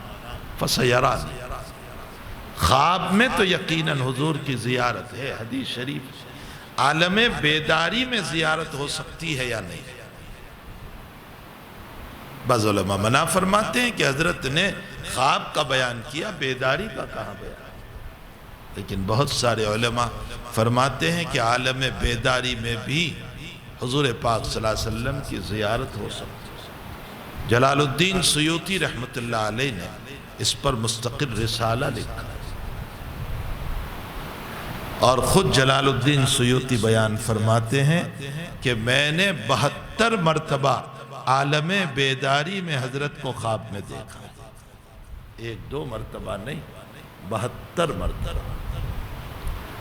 فسیرانی، خواب میں تو یقیناً حضور کی زیارت ہے، حدیث شریف۔ عالم بیداری میں زیارت ہو سکتی ہے یا نہیں؟ بعض علماء منع فرماتے ہیں کہ حضرت نے خواب کا بیان کیا، بیداری کا کہاں بیان؟ لیکن بہت سارے علماء فرماتے ہیں کہ عالم بیداری میں بھی حضور پاک صلی اللہ علیہ وسلم کی زیارت ہو سکتی ہے۔ جلال الدین سیوطی رحمت اللہ علیہ نے اس پر مستقل رسالہ لکھا، اور خود جلال الدین سیوطی بیان فرماتے ہیں کہ میں نے 72 مرتبہ عالم بیداری میں حضرت کو خواب میں دیکھا، 1-2 مرتبہ نہیں، 72 مرتبہ۔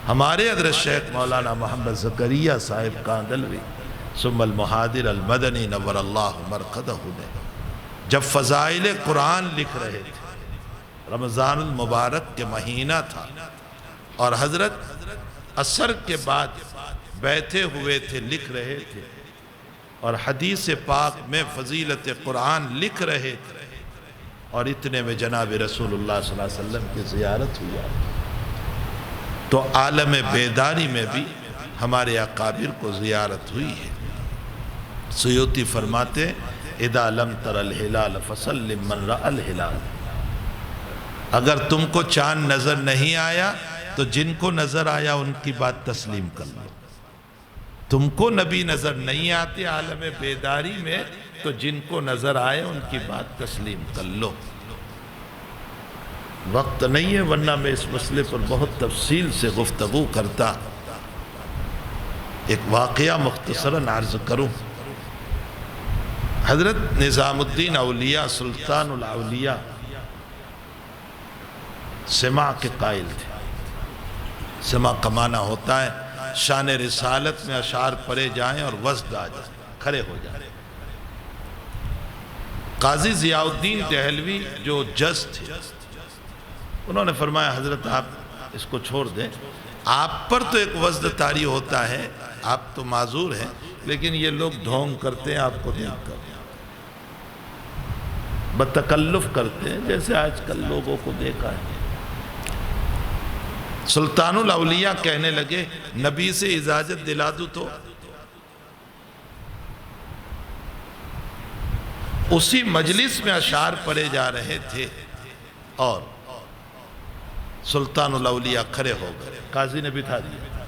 ہمارے حضرت شیخ مولانا محمد زکریا صاحب کاندلوی ثم المحاضر المدنی نور اللہ مرقدہ نے جب فضائل قرآن لکھ رہے تھے، رمضان المبارک کے مہینہ تھا، اور حضرت عصر کے بعد بیٹھے ہوئے تھے، لکھ رہے تھے، اور حدیث پاک میں فضیلت قرآن لکھ رہے تھے، اور اتنے میں جناب رسول اللہ صلی اللہ علیہ وسلم کی زیارت ہوئی۔ تو عالم بیداری میں بھی ہمارے اکابر کو زیارت ہوئی ہے۔ سیوطی فرماتے اذا لم تر الہلال فسلم من رأى الہلال، اگر تم کو چاند نظر نہیں آیا تو جن کو نظر آیا ان کی بات تسلیم کر لو۔ تم کو نبی نظر نہیں آتے عالم بیداری میں تو جن کو نظر آئے ان کی بات تسلیم کر لو۔ وقت نہیں ہے ورنہ میں اس مسئلے پر بہت تفصیل سے گفتگو کرتا۔ ایک واقعہ مختصراً عرض کروں۔ حضرت نظام الدین اولیاء سلطان الاولیاء سماع کے قائل تھے۔ سماع کا معنی ہوتا ہے شان رسالت میں اشعار پڑھے جائیں اور وزد آ جائیں، کھڑے ہو جائیں۔ قاضی ضیاء الدین دہلوی جو جج تھے، انہوں نے فرمایا حضرت آپ اس کو چھوڑ دیں، آپ پر تو ایک وزد طاری ہوتا ہے، آپ تو معذور ہیں، لیکن یہ لوگ ڈھونگ کرتے ہیں آپ کو دیکھ کر، بتکلف کرتے ہیں جیسے آج کل لوگوں کو دیکھا ہے۔ سلطان الاولیاء کہنے لگے نبی سے اجازت دلا دو، تو اسی مجلس میں اشعار پڑھے جا رہے تھے اور سلطان الاولیاء کھڑے ہو گئے، قاضی نے بٹھا دیا،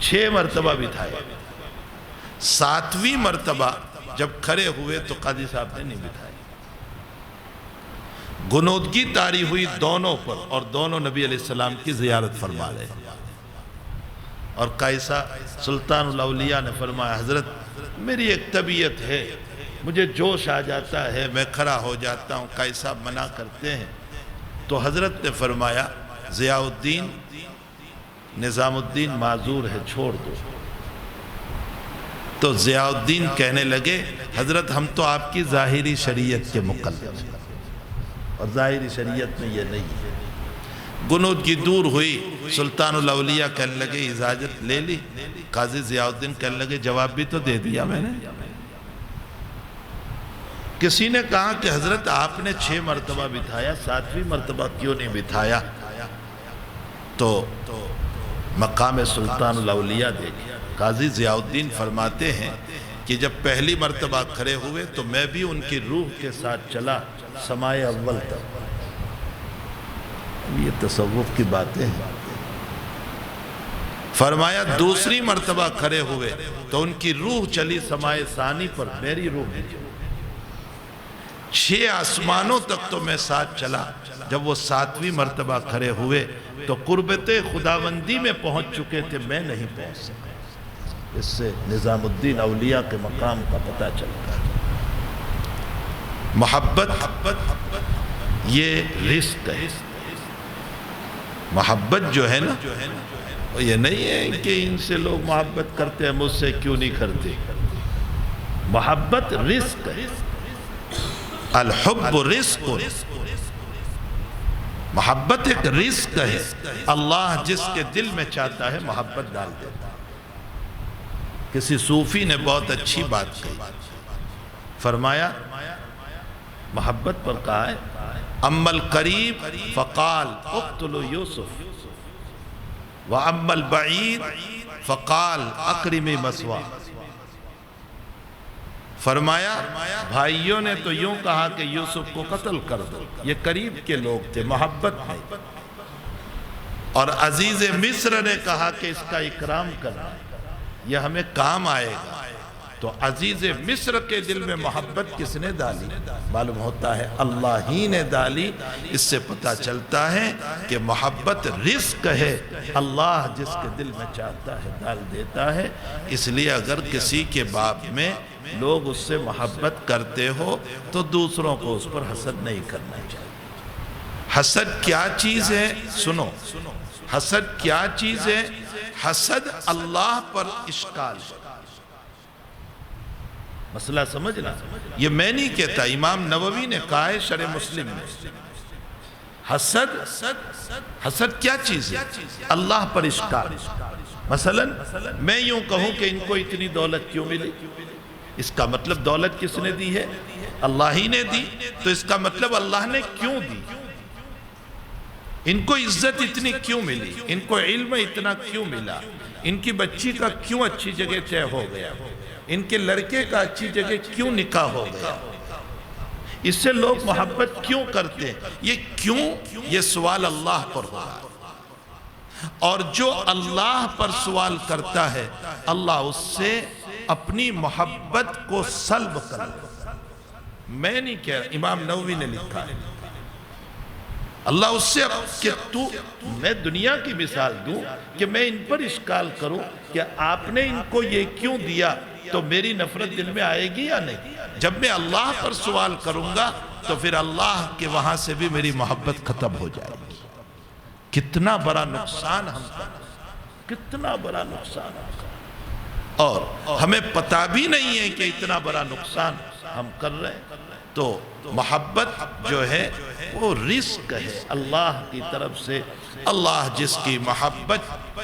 6 مرتبہ بٹھایا، 7ویں مرتبہ جب کھڑے ہوئے تو قاضی صاحب نے نہیں بٹھایا۔ گنودگی طاری ہوئی دونوں پر، اور دونوں نبی علیہ السلام کی زیارت فرما رہے ہیں۔ اور قیصہ سلطان الاولیاء نے فرمایا حضرت میری ایک طبیعت ہے، مجھے جوش آ جاتا ہے، میں کھڑا ہو جاتا ہوں، قیصہ منع کرتے ہیں۔ تو حضرت نے فرمایا ضیاء الدین نظام الدین معذور ہے، چھوڑ دو۔ تو ضیاء الدین کہنے لگے حضرت ہم تو آپ کی ظاہری شریعت کے مقلد ہیں، اور ظاہری شریعت میں یہ نہیں ہے۔ گنودگی دور ہوئی، سلطان الاولیاء کہنے لگے اجازت لے لی، قاضی ضیاء الدین کہنے لگے جواب بھی تو دے دیا میں نے۔ کسی نے کہا کہ حضرت آپ نے 6 مرتبہ بٹھایا، 7ویں مرتبہ کیوں نہیں بٹھایا؟ تو مقام سلطان الاولیاء دیکھیں، قاضی ضیاء الدین فرماتے ہیں کہ جب پہلی مرتبہ کھڑے ہوئے تو میں بھی ان کی روح کے ساتھ چلا سمائے اول تک۔ یہ تصوف کی باتیں ہیں۔ فرمایا دوسری مرتبہ کھڑے ہوئے تو ان کی روح چلی سمائے ثانی پر، میری روح بھی چلی، 6 آسمانوں تک تو میں ساتھ چلا۔ جب وہ 7ویں مرتبہ کھڑے ہوئے تو قربت خداوندی میں پہنچ چکے تھے، میں نہیں پہنچ سکا۔ اس سے نظام الدین اولیاء کے مقام کا پتہ چلتا ہے۔ محبت یہ رزق ہے۔ محبت جو ہے نا، یہ نہیں ہے کہ ان سے لوگ محبت کرتے ہیں، مجھ سے کیوں نہیں کرتے۔ محبت رزق ہے، الحب رزق، محبت ایک رزق ہے۔ اللہ جس کے دل میں چاہتا ہے محبت ڈال دیتا ہے۔ کسی صوفی نے بہت اچھی بات کہی، فرمایا محبت پر کہا ہے اما القریب فقال اقتلوا یوسف واما البعید فقال اکرمی مثواه۔ فرمایا بھائیوں نے تو یوں کہا کہ یوسف کو قتل کر دو، یہ قریب کے لوگ تھے، محبت نہیں۔ اور عزیز مصر نے کہا کہ اس کا اکرام کرنا، یہ ہمیں کام آئے گا۔ تو عزیز مصر کے دل میں محبت کس نے ڈالی؟ معلوم ہوتا ہے اللہ ہی نے ڈالی۔ اس سے پتہ چلتا ہے کہ محبت رزق ہے، اللہ جس کے دل میں چاہتا ہے ڈال دیتا ہے۔ اس لیے اگر کسی کے باب میں لوگ اس سے محبت کرتے ہو تو دوسروں کو اس پر حسد نہیں کرنا چاہیے۔ حسد کیا چیز ہے؟ سنو، حسد کیا چیز ہے؟ حسد اللہ پر اشکال ہے۔ مسئلہ سمجھنا، یہ میں نہیں کہتا، امام نووی نے کہا ہے شرح مسلم میں۔ حسد کیا چیز ہے؟ اللہ پر اشکال۔ مثلا میں یوں کہوں کہ ان کو اتنی دولت کیوں ملی، اس کا مطلب دولت کس نے دی ہے؟ اللہ ہی نے دی، تو اس کا مطلب اللہ نے کیوں دی؟ ان کو عزت اتنی کیوں ملی؟ ان کو علم اتنا کیوں ملا؟ ان کی بچی کا کیوں اچھی جگہ طے ہو گیا؟ ان کے لڑکے کا اچھی جگہ کیوں نکاح ہو گیا؟ اس سے لوگ محبت کیوں کرتے ہیں؟ یہ کیوں، یہ سوال اللہ پر ہو رہا ہے، اور جو اللہ پر سوال کرتا ہے اللہ اس سے اپنی محبت کو سلب کر لے۔ میں نہیں کہہ رہا، امام نووی نے لکھا ہے اللہ اس سے کہ تو، میں دنیا کی مثال دوں کہ میں ان پر اشکال کروں کہ آپ نے ان کو یہ کیوں دیا، تو میری نفرت دل میں آئے گی یا نہیں؟ جب میں اللہ پر سوال کروں گا تو پھر اللہ کے وہاں سے بھی میری محبت ختم ہو جائے گی۔ کتنا بڑا نقصان ہم پر، کتنا بڑا نقصان ہے، اور ہمیں پتہ بھی نہیں ہے کہ اتنا بڑا نقصان ہم کر رہے ہیں۔ تو محبت جو ہے وہ رزق ہے اللہ کی طرف سے، اللہ جس کی محبت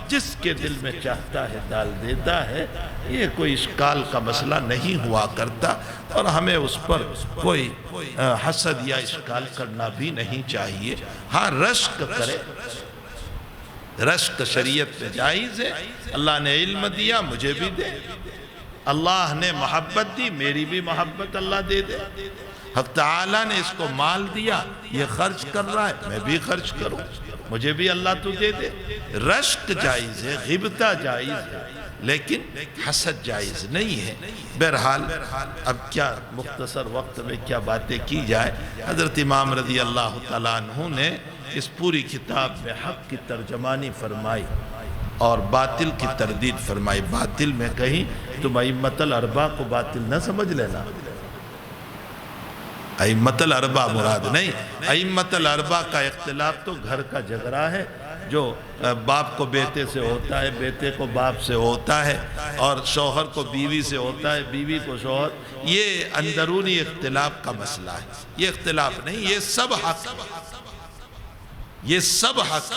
جس کے دل میں چاہتا ہے ڈال دیتا ہے، یہ کوئی اشکال کا مسئلہ نہیں ہوا کرتا، اور ہمیں اس پر کوئی حسد یا اشکال کرنا بھی نہیں چاہیے۔ ہاں رشک کرے، رشک شریعت میں جائز ہے، اللہ نے علم دیا مجھے بھی دے، اللہ نے محبت دی میری بھی محبت اللہ دے دے، حق تعالیٰ نے اس کو مال دیا یہ خرچ کر رہا ہے میں بھی خرچ کروں، مجھے بھی اللہ تو دے دے۔ رشک جائز ہے، غبطہ جائز ہے، لیکن حسد جائز نہیں ہے۔ بہرحال اب کیا مختصر وقت میں کیا باتیں کی جائے۔ حضرت امام رضی اللہ تعالیٰ عنہ نے اس پوری کتاب میں حق کی ترجمانی فرمائی اور باطل کی تردید فرمائی۔ باطل میں کہیں تم ائمۃ الاربعہ کو باطل نہ سمجھ لینا، ائمۃ الاربعہ مراد نہیں، ائمۃ الاربعہ کا اختلاف تو گھر کا جھگڑا ہے، جو باپ کو بیٹے سے ہوتا ہے، بیٹے کو باپ سے ہوتا ہے، اور شوہر کو بیوی سے ہوتا ہے، بیوی کو شوہر، یہ اندرونی اختلاف کا مسئلہ ہے، یہ اختلاف نہیں، یہ سب حق، یہ سب حق،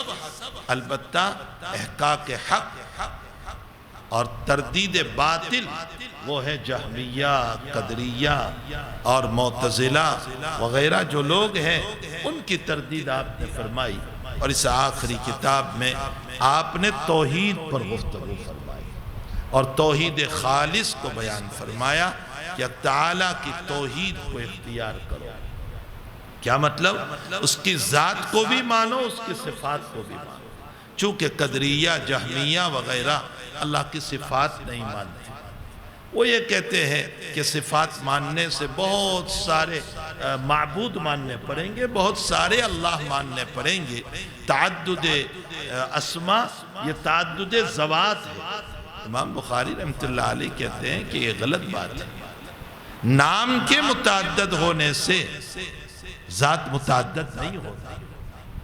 البتہ احقاق حق اور تردید باطل وہ ہے جہمیہ، قدریہ اور معتزلہ وغیرہ جو لوگ ہیں، ان کی تردید آپ نے فرمائی، اور اس آخری کتاب میں آپ نے توحید پر گفتگو فرمائی اور توحید خالص کو بیان فرمایا کہ تعالیٰ کی توحید کو اختیار کرو۔ کیا مطلب؟ اس کی ذات کو بھی مانو، اس کی صفات کو بھی مانو۔ چونکہ قدریہ، جہمیہ وغیرہ اللہ کی صفات نہیں مانتے، وہ یہ کہتے ہیں کہ صفات ماننے سے بہت سارے معبود ماننے پڑیں گے، بہت سارے اللہ ماننے پڑیں گے۔ تعدد اسماء یہ تعدد ذوات ہے۔ امام بخاری رحمۃ اللہ علیہ کہتے ہیں کہ یہ غلط بات ہے، نام کے متعدد ہونے سے ذات متعدد نہیں ہوتا،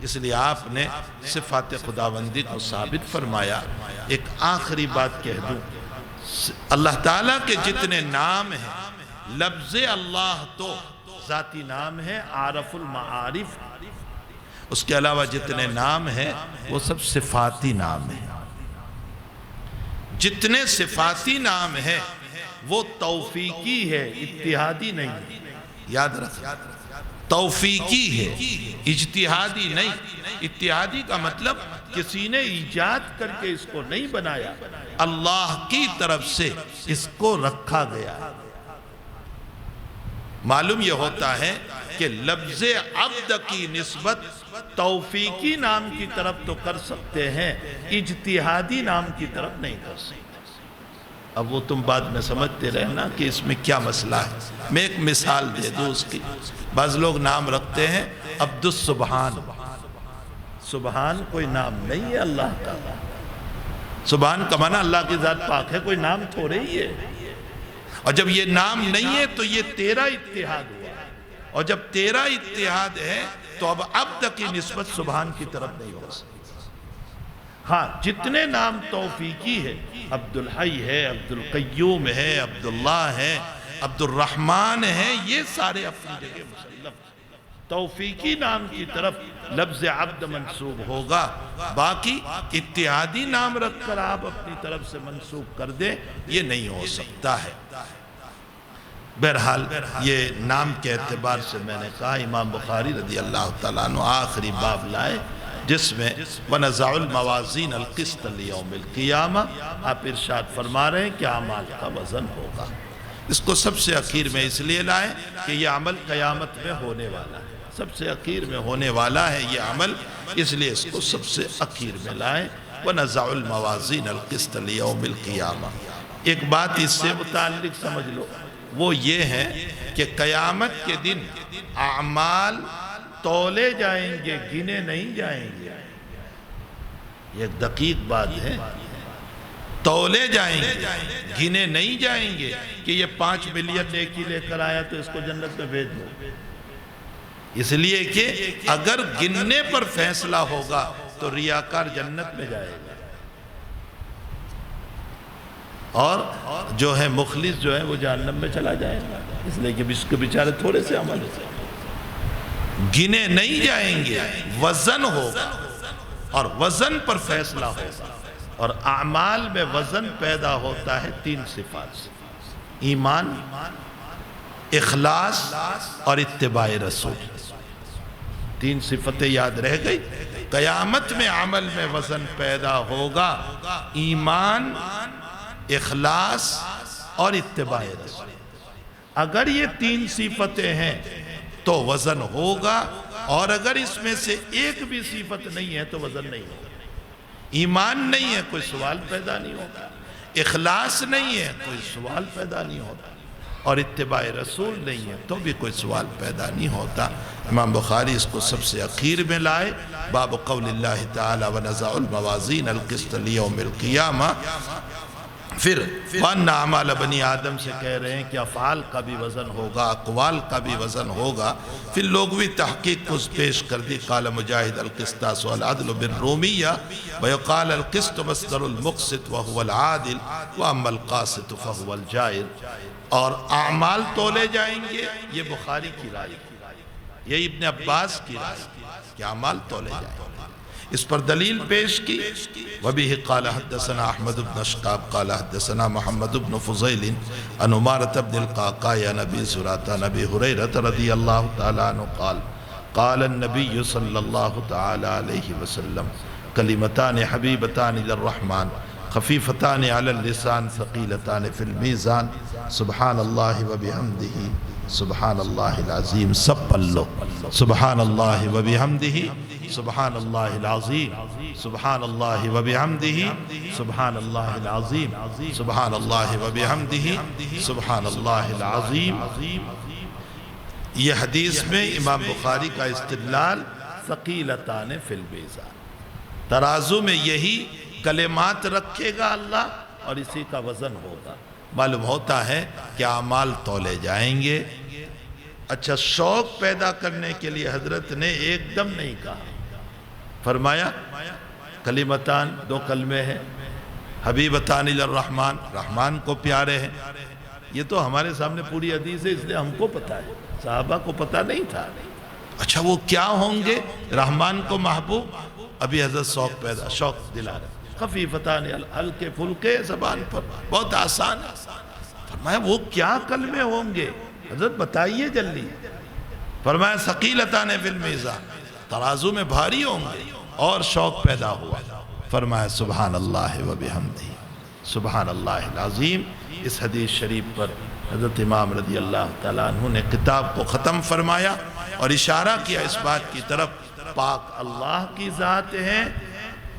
اس لیے آپ نے صفات خداوندی کو ثابت فرمایا۔ ایک آخری بات کہہ دوں، اللہ تعالیٰ کے جتنے نام ہیں، لفظ اللہ تو ذاتی نام ہے، عارف المعارف، اس کے علاوہ جتنے نام ہیں وہ سب صفاتی نام ہیں۔ جتنے صفاتی نام ہیں وہ توفیقی ہے، اتحادی نہیں، یاد رکھیں، توفیقی ہے، اجتہادی نہیں۔ اتحادی کا مطلب کسی نے ایجاد کر کے اس کو نہیں بنایا، اللہ کی طرف سے اس کو رکھا گیا۔ معلوم یہ ہوتا ہے کہ لفظ عبد کی نسبت توفیقی نام کی طرف تو کر سکتے ہیں، اجتہادی نام کی طرف نہیں کر سکتے۔ اب وہ تم بعد میں سمجھتے رہنا کہ اس میں کیا مسئلہ ہے۔ میں ایک مثال دے دوں اس کی۔ بعض لوگ نام رکھتے ہیں عبد السبحان، سبحان کوئی نام نہیں ہے اللہ کا، سبحان کا معنی اللہ کی ذات پاک ہے، کوئی نام تھوڑے ہی ہے، اور جب یہ نام نہیں ہے تو یہ تیرا اتحاد ہوا، اور جب تیرا اتحاد ہے تو اب عبد کی نسبت سبحان کی طرف نہیں ہو سکتی۔ ہاں جتنے نام توفیقی ہے، عبد الحی ہے، عبد القیوم ہے، عبداللہ ہے، عبد الرحمن ہے، یہ سارے اپنی جگہ مسلم۔ توفیقی نام کی طرف لفظ عبد منسوب ہوگا، باقی اتحادی نام رکھ کر آپ اپنی طرف سے منسوب کر دیں، یہ نہیں ہو سکتا ہے۔ بہرحال یہ نام کے اعتبار سے میں نے کہا امام بخاری رضی اللہ تعالیٰ عنہ آخری باب لائے جس میں وَنَزَعُ الْمَوَازِينَ الْقِسْطَ لِيَوْمِ الْقِيَامَةِ، آپ ارشاد فرما رہے ہیں کہ اعمال کا وزن ہوگا۔ اس کو سب سے اخیر میں اس لیے لائے کہ یہ عمل قیامت میں ہونے والا ہے، سب سے اخیر میں ہونے والا ہے یہ عمل، اس لیے اس کو سب سے اخیر میں لائے وَنَزَعُ الْمَوَازِينَ الْقِسْطَ لِيَوْمِ الْقِيَامَةِ۔ ایک بات اس سے متعلق سمجھ لو، وہ یہ ہے کہ قیامت کے دن اعمال تولے جائیں گے، گنے نہیں جائیں گے۔ یہ ایک دقیق بات ہے، تولے جائیں گے، گنے نہیں جائیں گے کہ یہ 5 ملین نیکی لے کر آیا تو اس کو جنت میں بھیج دو، اس لیے کہ اگر گننے پر فیصلہ ہوگا تو ریاکار جنت میں جائے گا، اور جو ہے مخلص جو ہے وہ جہنم میں چلا جائے گا، اس لیے کہ اس کے بیچارے تھوڑے سے عمل گنے نہیں جائیں گے، وزن ہوگا اور وزن پر فیصلہ ہوگا۔ اور اعمال میں وزن پیدا ہوتا ہے 3 صفات سے: ایمان، اخلاص اور اتباع رسول۔ 3 صفتیں یاد رہ گئی۔ قیامت میں عمل میں وزن پیدا ہوگا، ایمان، اخلاص اور اتباع رسول۔ اگر یہ 3 صفتیں ہیں تو وزن ہوگا، اور اگر اس میں سے ایک بھی صفت نہیں ہے تو وزن نہیں ہوگا۔ ایمان نہیں ہے، کوئی سوال پیدا نہیں ہوگا۔ اخلاص نہیں ہے، کوئی سوال پیدا نہیں ہوتا، اور اتباع رسول نہیں ہے تو بھی کوئی سوال پیدا نہیں ہوتا۔ امام بخاری اس کو سب سے اخیر میں لائے، باب قول اللہ تعالی وَنَزَعُ الْمَوَازِينَ الْقِسْطَ لِيَوْمِ الْقِيَامَةِ۔ پھر وَأَنَّ أَعْمَالَ بنی آدم سے کہہ رہے ہیں کہ افعال کا بھی وزن ہوگا، اقوال کا بھی وزن ہوگا۔ پھر لغوی تحقیق کو پیش کر دی، قال مجاہد القسطاس والعدل بالرومیہ، ويقال القسط مصدر المقسط وهو العادل واما القاسط فهو الجائر۔ اور اعمال تولے جائیں گے، یہ بخاری کی رائے، یہ ابن عباس کی رائے کہ اعمال تولے جائیں گے۔ اس پر دلیل پیش کی، وَبِهِ قَالَ حَدَّثَنَا أَحْمَدُ بْنُ أَشْقَابَ قَالَ حَدَّثَنَا مُحَمَّدُ بْنُ فُضَيْلٍ عن عمارة بن القعقاع عن أبي زرعة عن أبي هريرة رضي الله تعالى عنه قال قال النبي صلى الله تعالى عليه وسلم كلمتان حبيبتان إلى الرحمن خفيفتان على اللسان ثقيلتان في الميزان سبحان الله وبحمده سبحان الله العظيم۔ سب پڑھ لو، سبحان الله وبحمده سبحان الله العظيم، سبحان الله وبحمده سبحان الله العظيم، سبحان الله وبحمده سبحان الله العظيم۔ یہ حدیث میں امام بخاری کا استدلال ثقیلتان فی المیزان، ترازو میں یہی کلمات رکھے گا اللہ اور اسی کا وزن ہوگا۔ معلوم ہوتا ہے کہ اعمال تولے جائیں گے۔ اچھا، شوق پیدا کرنے کے لیے حضرت نے ایک دم نہیں کہا، فرمایا کلمتان، 2 کلمے ہیں، حبیبتان الی الرحمن، رحمان کو پیارے ہیں۔ یہ تو ہمارے سامنے پوری حدیث ہے، اس لیے ہم کو پتا ہے، صحابہ کو پتا نہیں تھا۔ اچھا وہ کیا ہوں گے؟ رحمان کو محبوب، ابھی حضرت شوق دلا رہے، خفیفتان، ہلکے پھلکے زبان پر، بہت آسان ہے۔ فرمایا وہ کیا کلمے ہوں گے حضرت بتائیے جلدی۔ فرمایا ثقیلتان فی المیزان، ترازو میں بھاری ہوں گے، اور شوق پیدا ہوا۔ فرمایا سبحان اللہ وبحمدہ سبحان اللہ العظیم۔ اس حدیث شریف پر حضرت امام رضی اللہ تعالیٰ عنہ نے کتاب کو ختم فرمایا اور اشارہ کیا اس بات کی طرف، پاک اللہ کی ذات ہے،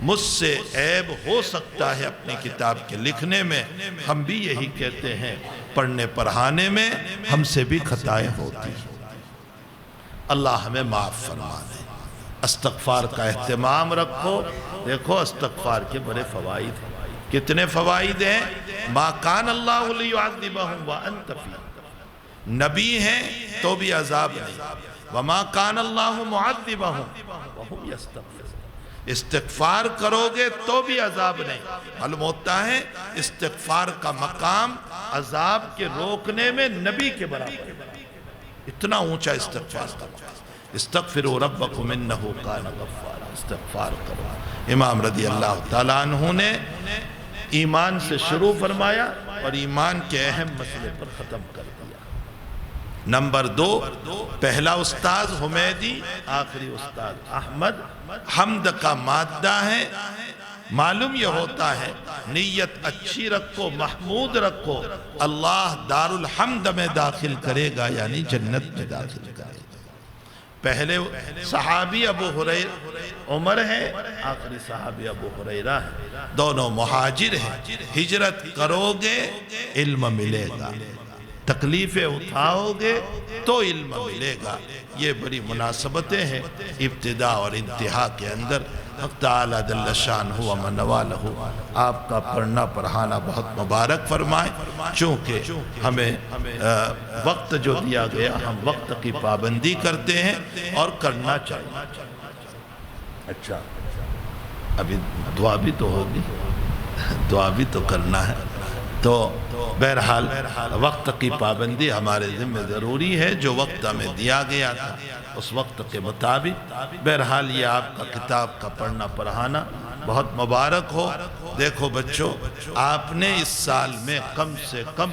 مجھ سے عیب ہو سکتا ہے اپنی کتاب کے لکھنے میں، ہم بھی یہی کہتے ہیں، پڑھنے پڑھانے میں ہم سے بھی خطائیں ہوتی ہیں، اللہ ہمیں معاف فرما دے۔ استغفار کا اہتمام رکھو۔ دیکھو استغفار کے بڑے فوائد ہیں، کتنے فوائد ہیں۔ ما کان اللہ لیعذبہم وانت فیہم، نبی ہیں تو بھی عذاب نہیں، وما کان اللہ معذبہم وہم یستغفرون، استغفار کرو گے تو بھی عذاب نہیں۔ معلوم ہوتا ہے استغفار کا مقام عذاب کے روکنے میں نبی کے برابر ہے، اتنا اونچا استغفار کا مقام۔ استغفروا ربکم انہ کان غفارا، استغفار کرو۔ امام رضی اللہ تعالیٰ عنہ نے ایمان سے شروع فرمایا اور ایمان کے اہم مسئلے پر ختم کر دیا۔ نمبر 2، پہلا استاذ حمیدی، آخری استاذ احمد۔ حمد کا مادہ ہے، معلوم یہ ہوتا ہے نیت اچھی رکھو، محمود رکھو، اللہ دار الحمد میں داخل کرے گا، یعنی جنت میں داخل کرے گا۔ پہلے صحابی ابو ہریرہ عمر ہے، آخری صحابی ابو ہریرہ ہے، دونوں مہاجر ہیں۔ ہجرت کرو گے علم ملے گا، تکلیفیں اٹھاؤ گے تو علم ملے گا۔ یہ بڑی مناسبتیں ہیں ابتدا اور انتہا کے اندر۔ حق تعالیٰ جل شانہ و من والہ آپ کا پڑھنا پڑھانا بہت مبارک فرمائے۔ چونکہ ہمیں وقت جو دیا گیا ہم وقت کی پابندی کرتے ہیں اور کرنا چاہیے۔ اچھا ابھی دعا بھی تو ہوگی، دعا بھی تو کرنا ہے۔ تو بہرحال وقت کی پابندی ہمارے ذمہ ضروری ہے. جو وقت ہمیں دیا گیا تھا اس وقت کے مطابق بہرحال یہ آپ کا کتاب کا پڑھنا پڑھانا بہت مبارک ہو. دیکھو بچوں، آپ نے اس سال میں کم سے کم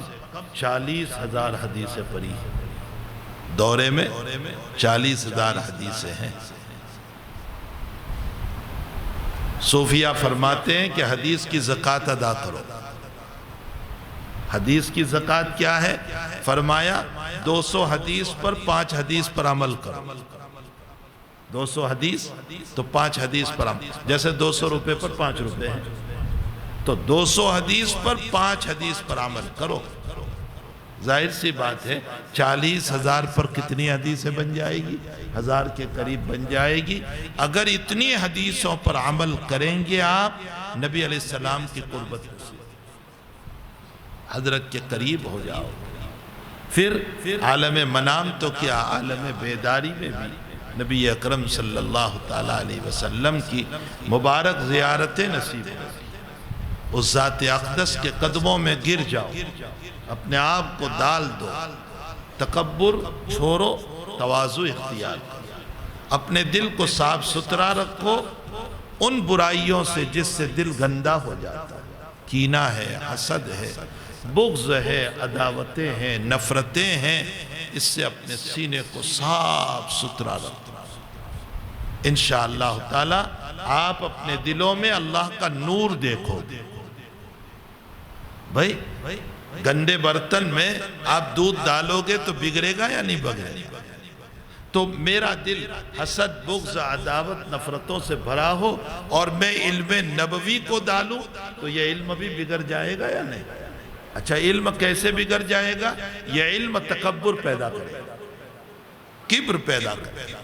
40,000 حدیثیں پڑھی ہیں. دورے میں 40,000 حدیثیں ہیں. صوفیہ فرماتے ہیں کہ حدیث کی زکوٰۃ ادا کرو. حدیث کی زکوٰۃ کیا ہے؟ فرمایا 200 حدیث پر 5 حدیث پر عمل کرو. 200 حدیث تو 5 حدیث پر عمل. جیسے 200 روپے پر 5 روپے ہیں تو 200 حدیث پر 5 حدیث پر عمل کرو. ظاہر سی بات ہے 40,000 پر کتنی حدیثیں بن جائے گی؟ 1000 کے قریب بن جائے گی. اگر اتنی حدیثوں پر عمل کریں گے آپ نبی علیہ السلام کی قربت سے حضرت کے قریب ہو جاؤ. پھر عالم منام تو کیا، عالم بیداری میں بھی نبی اکرم صلی اللہ تعالیٰ علیہ وسلم کی مبارک زیارتیں نصیب ہو. اس ذات اقدس کے قدموں میں گر جاؤ، اپنے آپ کو ڈال دو، تکبر چھوڑو، تواضع اختیار کرو. اپنے دل کو صاف ستھرا رکھو ان برائیوں سے جس سے دل گندا ہو جاتا ہے. کینہ ہے، حسد ہے، بغض ہے، عداوتیں ہیں، نفرتیں ہیں. اس سے اپنے سینے کو صاف ستھرا رکھو. انشاءاللہ تعالی آپ اپنے دلوں میں اللہ کا نور دیکھو گے. بھائی گندے برتن میں آپ دودھ ڈالو گے تو بگڑے گا یا نہیں بگڑے گا؟ تو میرا دل حسد، بغض، عداوت، نفرتوں سے بھرا ہو اور میں علم نبوی کو ڈالوں تو یہ علم بھی بگڑ جائے گا یا نہیں؟ اچھا، علم کیسے بگڑ جائے گا؟ یہ علم تکبر پیدا کرے گا، کبر پیدا کرے گا.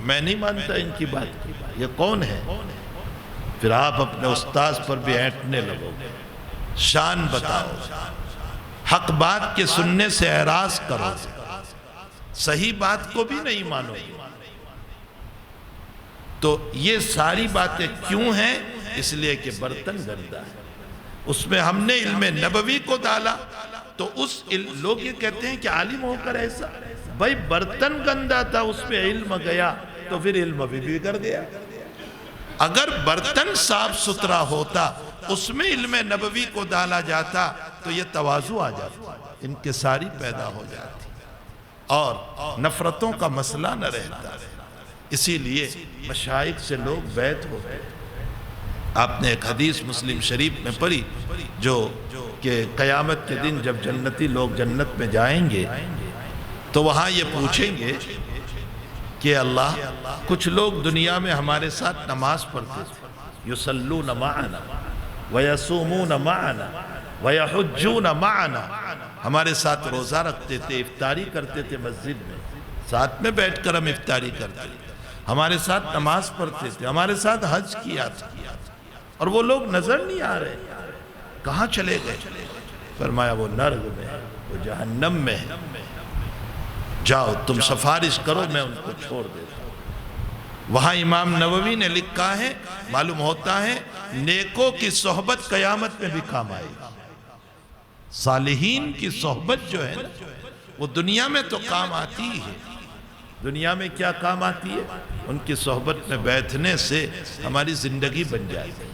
میں نہیں مانتا ان کی بات. یہ کون ہے؟ پھر آپ اپنے استاذ پر بھی اینٹنے لگو گے. شان بتاؤ، حق بات کے سننے سے اعراض کرو، صحیح بات کو بھی نہیں مانو. تو یہ ساری باتیں کیوں ہیں؟ اس لیے کہ برتن گندا ہے. اس میں ہم نے علم نبوی کو ڈالا تو لوگ یہ کہتے ہیں کہ عالم ہو کر ایسا. بھائی برتن گندا تھا، اس میں علم گیا تو پھر علم بھی بگڑ گیا. اگر برتن صاف ستھرا ہوتا، اس میں علم نبوی کو ڈالا جاتا تو یہ تواضع آ جاتا، انکساری پیدا ہو جاتی اور نفرتوں کا مسئلہ نہ رہتا. اسی لیے مشائخ سے لوگ بیعت ہوتے. آپ نے ایک حدیث مسلم شریف میں پڑھی جو کہ قیامت کے دن جب جنتی لوگ جنت میں جائیں گے تو وہاں یہ پوچھیں گے کہ اللہ، کچھ لوگ دنیا میں ہمارے ساتھ نماز پڑھتے تھے، یصلون معنا ویصومون معنا ویحجون معنا، ہمارے ساتھ روزہ رکھتے تھے، افطاری کرتے تھے، مسجد میں ساتھ میں بیٹھ کر ہم افطاری کرتے تھے، ہمارے ساتھ نماز پڑھتے تھے، ہمارے ساتھ حج کیا تھا، اور وہ لوگ نظر نہیں آ رہے. کہاں چلے گئے؟ فرمایا وہ نرگ میں ہے، وہ جہنم میں ہے. جاؤ تم سفارش کرو، میں ان کو چھوڑ دیتا ہوں. وہاں امام نووی نے لکھا ہے، معلوم ہوتا ہے نیکوں کی صحبت قیامت میں بھی کام آئے گی. صالحین کی صحبت جو ہے نا وہ دنیا میں تو کام آتی ہے. دنیا میں کیا کام آتی ہے؟ ان کی صحبت میں بیٹھنے سے ہماری زندگی بن جائے گی،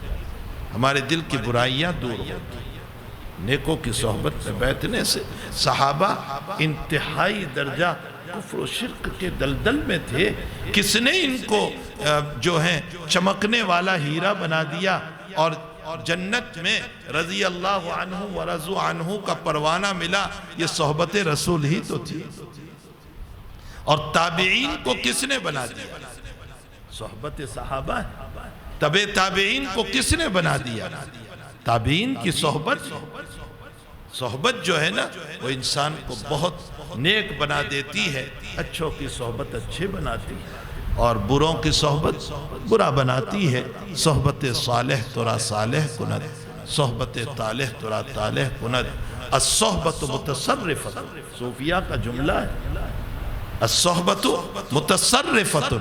ہمارے دل کی برائیاں دور ہوتی. نیکوں کی صحبت میں بیٹھنے سے صحابہ انتہائی درجہ کفر و شرک کے دلدل میں تھے. کس نے ان کو جو ہے چمکنے والا ہیرا بنا دیا اور جنت میں رضی اللہ عنہ ورضوا عنہ کا پروانہ ملا؟ یہ صحبت رسول ہی تو تھی. اور تابعین کو کس نے بنا دیا؟ صحبت صحابہ. تبع تابعین کو کس نے بنا دیا؟ تابعین کی صحبت جو ہے نا وہ انسان کو بہت نیک بنا دیتی ہے. اچھوں کی صحبت اچھے بناتی ہے اور بروں کی صحبت برا بناتی ہے. صحبت صالح ترا صالح کند، صحبت طالح ترا طالح کند. الصحبت متصرفت، صوفیہ کا جملہ ہے. الصحبت متصرفت،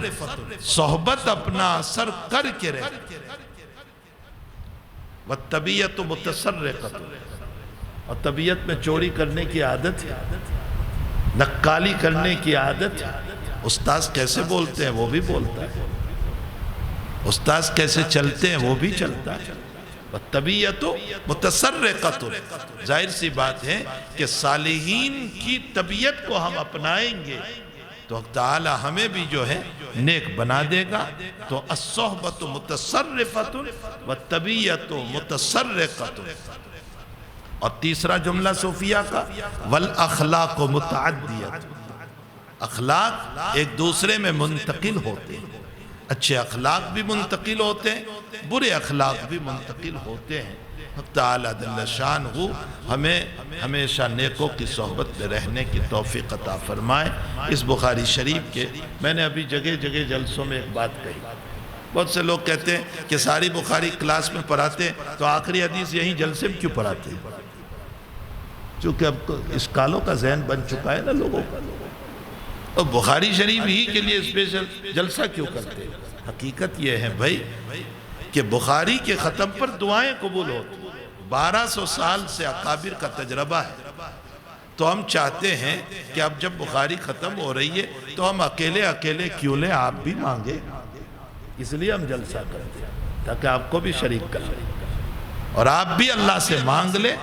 صحبت اپنا اثر کر کے رہتی. والطبیعت متصرفت، اور طبیعت میں چوری کرنے کی عادت ہے، نکالی کرنے کی عادت ہے۔ استاذ کیسے بولتے ہیں وہ بھی بولتا ہے، استاذ کیسے چلتے ہیں وہ بھی چلتا ہے۔ طبیعت متصرقۃ، ظاہر سی بات ہے کہ صالحین کی طبیعت کو ہم اپنائیں گے تو تعالی ہمیں بھی جو ہے نیک بنا دے گا۔ تو الصحبۃ متصرفۃ والطبیعت متصرقۃ۔ اور تیسرا جملہ صوفیہ کا والاخلاق متعدیۃ، اخلاق ایک دوسرے میں منتقل ہوتے ہیں، اچھے اخلاق بھی منتقل ہوتے ہیں، برے اخلاق بھی منتقل ہوتے ہیں۔ حق تعالی جل شانہ ہمیں ہمیشہ نیکوں کی صحبت میں رہنے کی توفیق عطا فرمائے۔ اس بخاری شریف کے میں نے ابھی جگہ جگہ جلسوں میں ایک بات کہی، بہت سے لوگ کہتے ہیں کہ ساری بخاری کلاس میں پڑھاتے ہیں تو آخری حدیث یہیں جلسے میں کیوں پڑھاتے ہیں؟ چونکہ اب اس کالوں کا ذہن بن چکا ہے نا لوگوں کا، اور بخاری شریف ہی کے لیے اسپیشل جلسہ کیوں کرتے ہیں؟ حقیقت یہ ہے بھائی کہ بخاری کے ختم پر دعائیں قبول ہوتی ہیں۔ 1200 سال سے اکابر کا تجربہ ہے، تو ہم چاہتے ہیں کہ اب جب بخاری ختم ہو رہی ہے تو ہم اکیلے اکیلے کیوں لیں، آپ بھی مانگیں، اس لیے ہم جلسہ کرتے ہیں تاکہ آپ کو بھی شریک کر لیں اور آپ بھی اللہ سے مانگ لیں،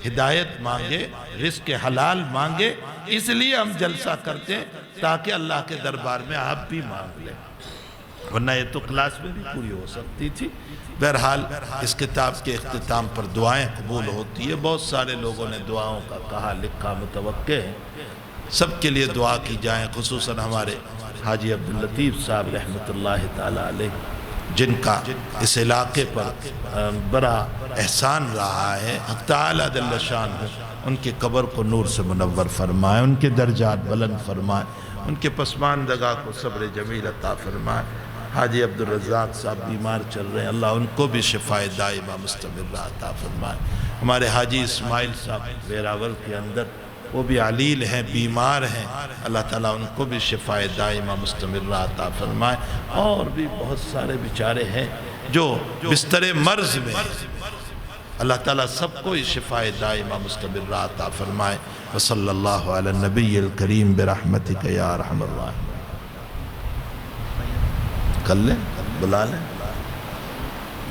ہدایت مانگے، رزق حلال مانگے، اس لیے ہم جلسہ کرتے ہیں تاکہ اللہ کے دربار میں آپ بھی مانگ لیں، ورنہ یہ تو کلاس میں بھی پوری ہو سکتی تھی۔ بہرحال اس کتاب کے اختتام پر دعائیں قبول ہوتی ہے، بہت سارے لوگوں نے دعاؤں کا کہا لکھا، متوقع ہے سب کے لیے دعا کی جائیں، خصوصاً ہمارے حاجی عبداللطیف صاحب رحمۃ اللہ تعالی علیہ، جن کا اس علاقے پر بڑا احسان رہا ہے۔ حق تعالی جل شانہ ان کے قبر کو نور سے منور فرمائے، ان کے درجات بلند فرمائے، ان کے پسماندگاہ کو صبر جمیل عطا فرمائے۔ حاجی عبدالرزاق صاحب بیمار چل رہے ہیں، اللہ ان کو بھی شفائے دائمہ مستمرہ عطا فرمائے۔ ہمارے حاجی اسماعیل صاحب ویراول کے اندر، وہ بھی علیل ہیں، بیمار ہیں، اللہ تعالیٰ ان کو بھی شفائے دائمہ مستمرہ عطا فرمائے۔ اور بھی بہت سارے بیچارے ہیں جو بستر مرض میں، اللہ تعالیٰ سب کو شفائے دائمہ مستمرہ عطا فرمائے۔ وصلی اللہ علی النبی الکریم برحمتک یا ارحم الراحمین۔ کر لیں، بلا لیں،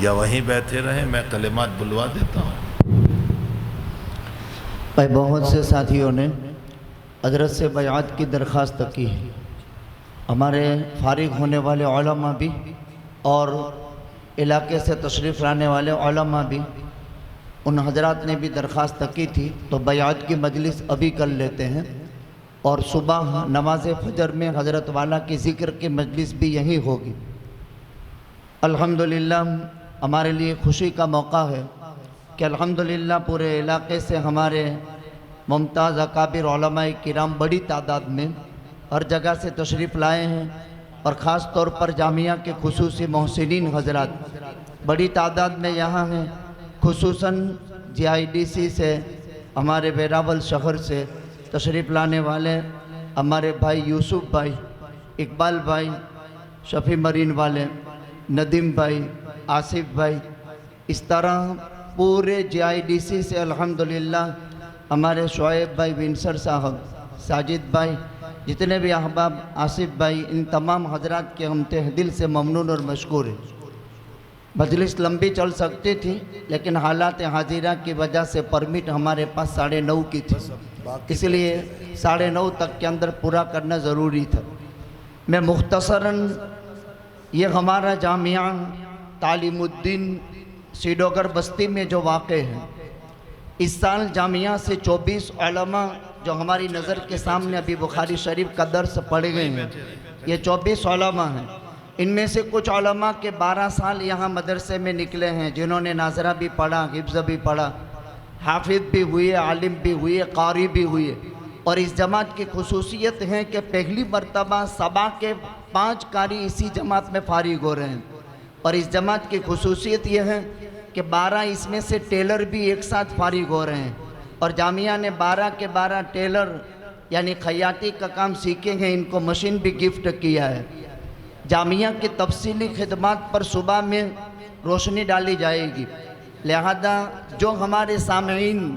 یا وہیں بیٹھے رہیں، میں کلمات بلوا دیتا ہوں۔ بہت سے ساتھیوں نے حضرت سے بیعت کی درخواست کی ہے، ہمارے فارغ ہونے والے علماء بھی اور علاقے سے تشریف لانے والے علماء بھی، ان حضرات نے بھی درخواست کی تھی، تو بیعت کی مجلس ابھی کر لیتے ہیں، اور صبح نماز فجر میں حضرت والا کی ذکر کی مجلس بھی یہی ہوگی۔ الحمدللہ ہمارے لیے خوشی کا موقع ہے کہ الحمدللہ پورے علاقے سے ہمارے ممتاز اکابر علماء کرام بڑی تعداد میں ہر جگہ سے تشریف لائے ہیں، اور خاص طور پر جامعہ کے خصوصی محسنین حضرات بڑی تعداد میں یہاں ہیں، خصوصاً GIDC سے، ہمارے ویراول شہر سے تشریف لانے والے ہمارے بھائی یوسف بھائی، اقبال بھائی، شفیع مرین والے، ندیم بھائی، آصف بھائی، اس طرح پورے GIDC سے الحمدللہ ہمارے شعیب بھائی، ونسر صاحب، ساجد بھائی، جتنے بھی احباب، آصف بھائی، ان تمام حضرات کے ہم تہ دل سے ممنون اور مشکور ہیں۔ مجلس لمبی چل سکتی تھی لیکن حالات حاضرہ کی وجہ سے پرمٹ ہمارے پاس 9:30 کی تھی، اس لیے 9:30 تک کے اندر پورا کرنا ضروری تھا۔ میں مختصراً، یہ ہمارا جامعہ تعلیم الدین سیڈوگر بستی میں جو واقع ہے، اس سال جامعہ سے 24 علماء جو ہماری نظر کے سامنے ابھی بخاری شریف کا درس پڑھے گئے ہیں، یہ 24 علماء ہیں۔ ان میں سے کچھ علماء کے 12 سال یہاں مدرسے میں نکلے ہیں، جنہوں نے ناظرہ بھی پڑھا، حفظ بھی پڑھا، حافظ بھی ہوئے، عالم بھی ہوئے، قاری بھی ہوئے۔ اور اس جماعت کی خصوصیت ہے کہ پہلی مرتبہ سبا کے 5 قاری اسی جماعت میں فارغ ہو رہے ہیں، اور اس جماعت کی خصوصیت یہ ہے کہ 12 اس میں سے ٹیلر بھی ایک ساتھ فارغ ہو رہے ہیں، اور جامعہ نے 12 کے 12 ٹیلر یعنی خیاطی کا کام سیکھے ہیں، ان کو مشین بھی گفٹ کیا ہے۔ جامعہ کی تفصیلی خدمات پر صبح میں روشنی ڈالی جائے گی، لہذا جو ہمارے سامعین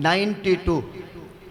92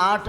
8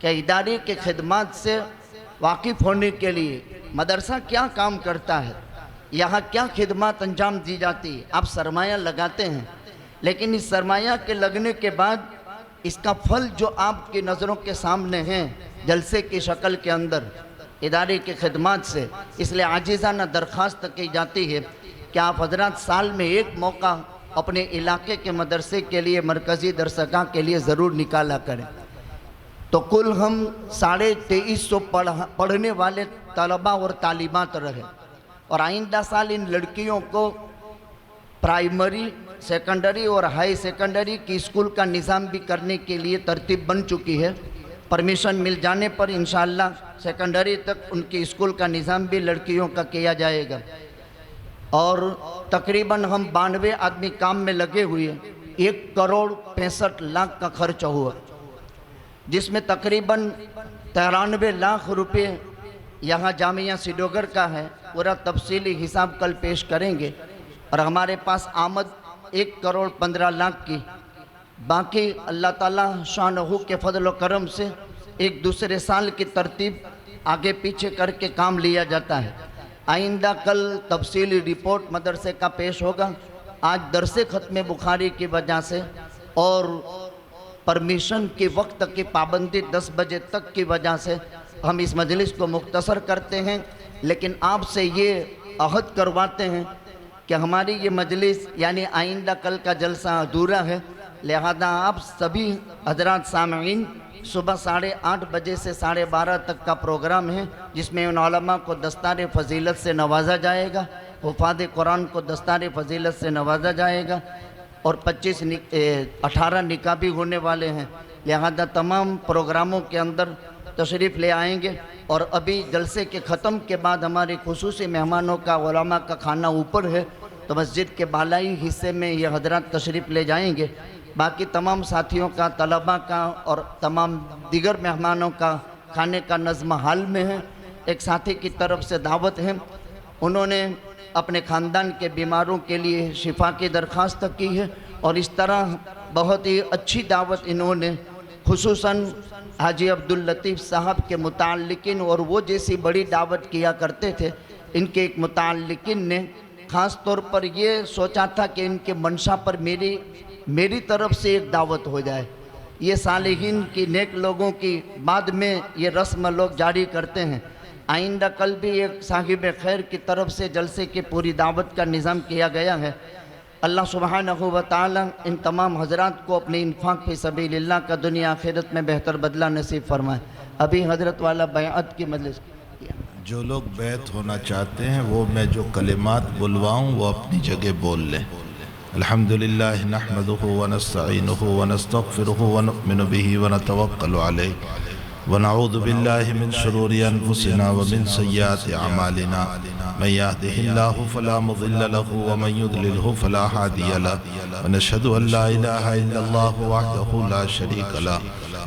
کہ ادارے کے خدمات سے واقف ہونے کے لیے مدرسہ کیا کام کرتا ہے، یہاں کیا خدمات انجام دی جاتی ہے. آپ سرمایہ لگاتے ہیں، لیکن اس سرمایہ کے لگنے کے بعد اس کا پھل جو آپ کی نظروں کے سامنے ہیں جلسے کی شکل کے اندر ادارے کی خدمات سے، اس لیے عاجزانہ درخواست کی جاتی ہے کہ آپ حضرات سال میں ایک موقع اپنے علاقے کے مدرسے کے لیے، مرکزی درسگاہ کے لیے ضرور نکالا کریں. تو کل ہم 2350 پڑھنے والے طلباء اور طالبات رہے، اور آئندہ سال ان لڑکیوں کو پرائمری، سیکنڈری اور ہائی سیکنڈری کی اسکول کا نظام بھی کرنے کے لیے ترتیب بن چکی ہے. پرمیشن مل جانے پر انشاءاللہ سیکنڈری تک ان کی اسکول کا نظام بھی لڑکیوں کا کیا جائے گا. اور تقریباً ہم 92 آدمی کام میں لگے ہوئے، 1,65,00,000 کا خرچ ہوا، جس میں تقریباً 93 لاکھ روپے یہاں جامعہ سیڈوگر کا ہے. پورا تفصیلی حساب کل پیش کریں گے. اور ہمارے پاس آمد 1,15,00,000 کی، باقی اللہ تعالیٰ شانہ کے فضل و کرم سے ایک دوسرے سال کی ترتیب آگے پیچھے کر کے کام لیا جاتا ہے. آئندہ کل تفصیلی رپورٹ مدرسے کا پیش ہوگا. آج درس ختم بخاری کی وجہ سے اور پرمیشن کے وقت کی پابندی 10 بجے تک کی وجہ سے ہم اس مجلس کو مختصر کرتے ہیں، لیکن آپ سے یہ عہد کرواتے ہیں کہ ہماری یہ مجلس یعنی آئندہ کل کا جلسہ ادھورا ہے. لہذا آپ سبھی حضرات سامعین صبح 8:30 بجے سے 12:30 تک کا پروگرام ہے، جس میں ان علماء کو دستار فضیلت سے نوازا جائے گا، حفاظ قرآن کو دستار فضیلت سے نوازا جائے گا، اور 18 نکاح بھی ہونے والے ہیں. لہذا تمام پروگراموں کے اندر تشریف لے آئیں گے. اور ابھی جلسے کے ختم کے بعد ہمارے خصوصی مہمانوں کا، علماء کا کھانا اوپر ہے، تو مسجد کے بالائی حصے میں یہ حضرات تشریف لے جائیں گے. باقی تمام ساتھیوں کا، طلباء کا اور تمام دیگر مہمانوں کا کھانے کا نظم حال میں ہے. ایک ساتھی کی طرف سے دعوت ہے، انہوں نے اپنے خاندان کے بیماروں کے لیے شفا کی درخواست کی ہے، اور اس طرح بہت ہی اچھی دعوت انہوں نے خصوصاً حاجی عبداللطیف صاحب کے متعلقین، اور وہ جیسی بڑی دعوت کیا کرتے تھے، ان کے ایک متعلقین نے خاص طور پر یہ سوچا تھا کہ ان کے منشا پر میری طرف سے ایک دعوت ہو جائے. یہ صالحین کی، نیک لوگوں کی بعد میں یہ رسم لوگ جاری کرتے ہیں. آئندہ کل بھی ایک صاحب خیر کی طرف سے جلسے کی پوری دعوت کا نظام کیا گیا ہے. اللہ سبحانہ و تعالی ان تمام حضرات کو اپنے انفاق فی سبیل اللہ کا دنیا آخرت میں بہتر بدلہ نصیب فرمائے. ابھی حضرت والا بیعت کی مجلس جو لوگ بیعت ہونا چاہتے ہیں وہ میں جو کلمات بلواؤں وہ اپنی جگہ بول لیں. الحمدللہ نحمدہ ونستعینہ ونستغفرہ ونؤمن بہ ونتوکل علیہ ونعوذ باللہ من شرور انفسنا ومن سیئات اعمالنا من یہدہ اللہ فلا مضل لہ ومن یضللہ فلا ہادی لہ ونشہد ان لا الہ الا اللہ وحدہ لا شریک لہ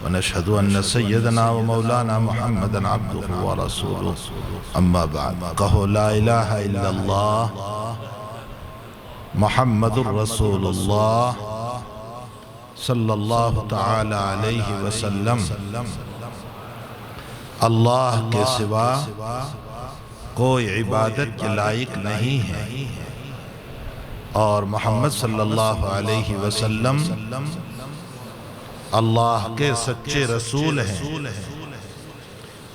ونشہد ان سیدنا ومولانا محمدا عبدہ ورسولہ. اما بعد، کہو لا الہ الا اللہ محمد الرسول اللہ صلی اللہ تعالی علیہ وسلم. اللہ کے سوا کوئی عبادت کے لائق نہیں ہے، اور محمد صلی اللہ علیہ وسلم اللہ کے سچے رسول ہیں.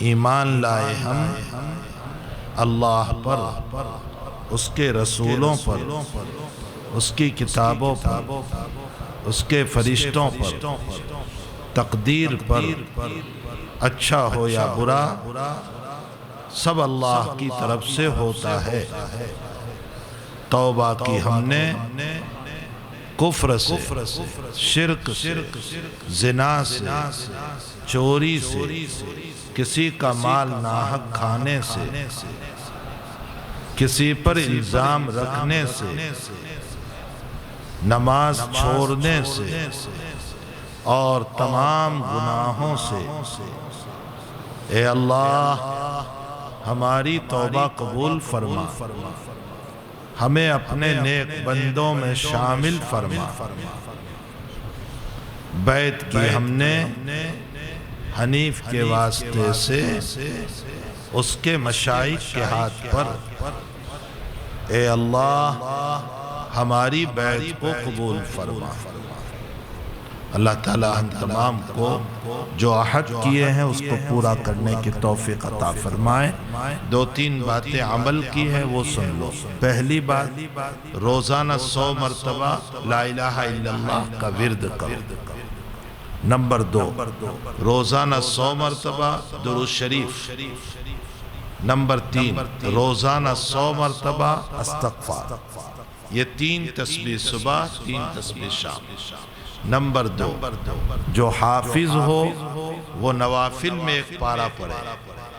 ایمان لائے ہم اللہ پر، اس کے رسولوں پر، اس کی کتابوں پر، اس کے فرشتوں پر، تقدیر پر، اچھا ہو یا برا سب اللہ کی طرف سے ہوتا ہے. توبہ کی ہم نے کفر سے، شرک سے، زنا سے، چوری سے، کسی کا مال ناحق کھانے سے، کسی پر الزام رکھنے سے، نماز چھوڑنے سے اور تمام گناہوں سے. اے اللہ ہماری توبہ قبول فرما، ہمیں اپنے نیک بندوں میں شامل فرما. بیعت کی ہم نے حنیف کے واسطے سے اس کے مشائخ کے ہاتھ پر اے اللہ ہماری بیعت کو قبول فرما۔ اللہ تعالیٰ ہم تمام کو جو عہد کیے ہیں اس کو پورا کرنے کی توفیق عطا فرمائے۔ دو تین باتیں عمل کی ہے وہ سن لو۔ پہلی بات، روزانہ 100 مرتبہ لا الہ الا اللہ کا ورد کرو۔ نمبر 2، روزانہ 100 مرتبہ درود شریف۔ نمبر 3، روزانہ 100 مرتبہ استغفار۔ یہ 3 تسبیح صبح، 3 تسبیح شام۔ نمبر 2، جو حافظ ہو وہ نوافل میں 1 پارہ پڑھے،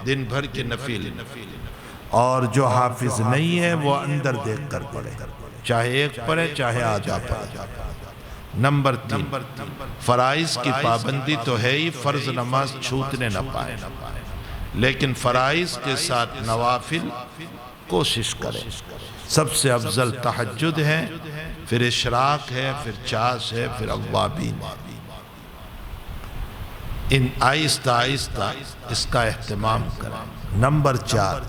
دن بھر کے نفل، اور جو حافظ نہیں ہے وہ اندر دیکھ کر پڑھے، چاہے 1 پڑھے چاہے آدھا پڑھے۔ نمبر 3، فرائض کی پابندی تو ہے ہی، فرض نماز چھوٹنے نہ پائے، لیکن فرائض کے ساتھ نوافل کوشش کرے۔ سب سے افضل تہجد ہے، پھر اشراق ہے، پھر چاش ہے، پھر اوابین ہے۔ ان آہستہ آہستہ اس کا اہتمام کریں۔ نمبر 4،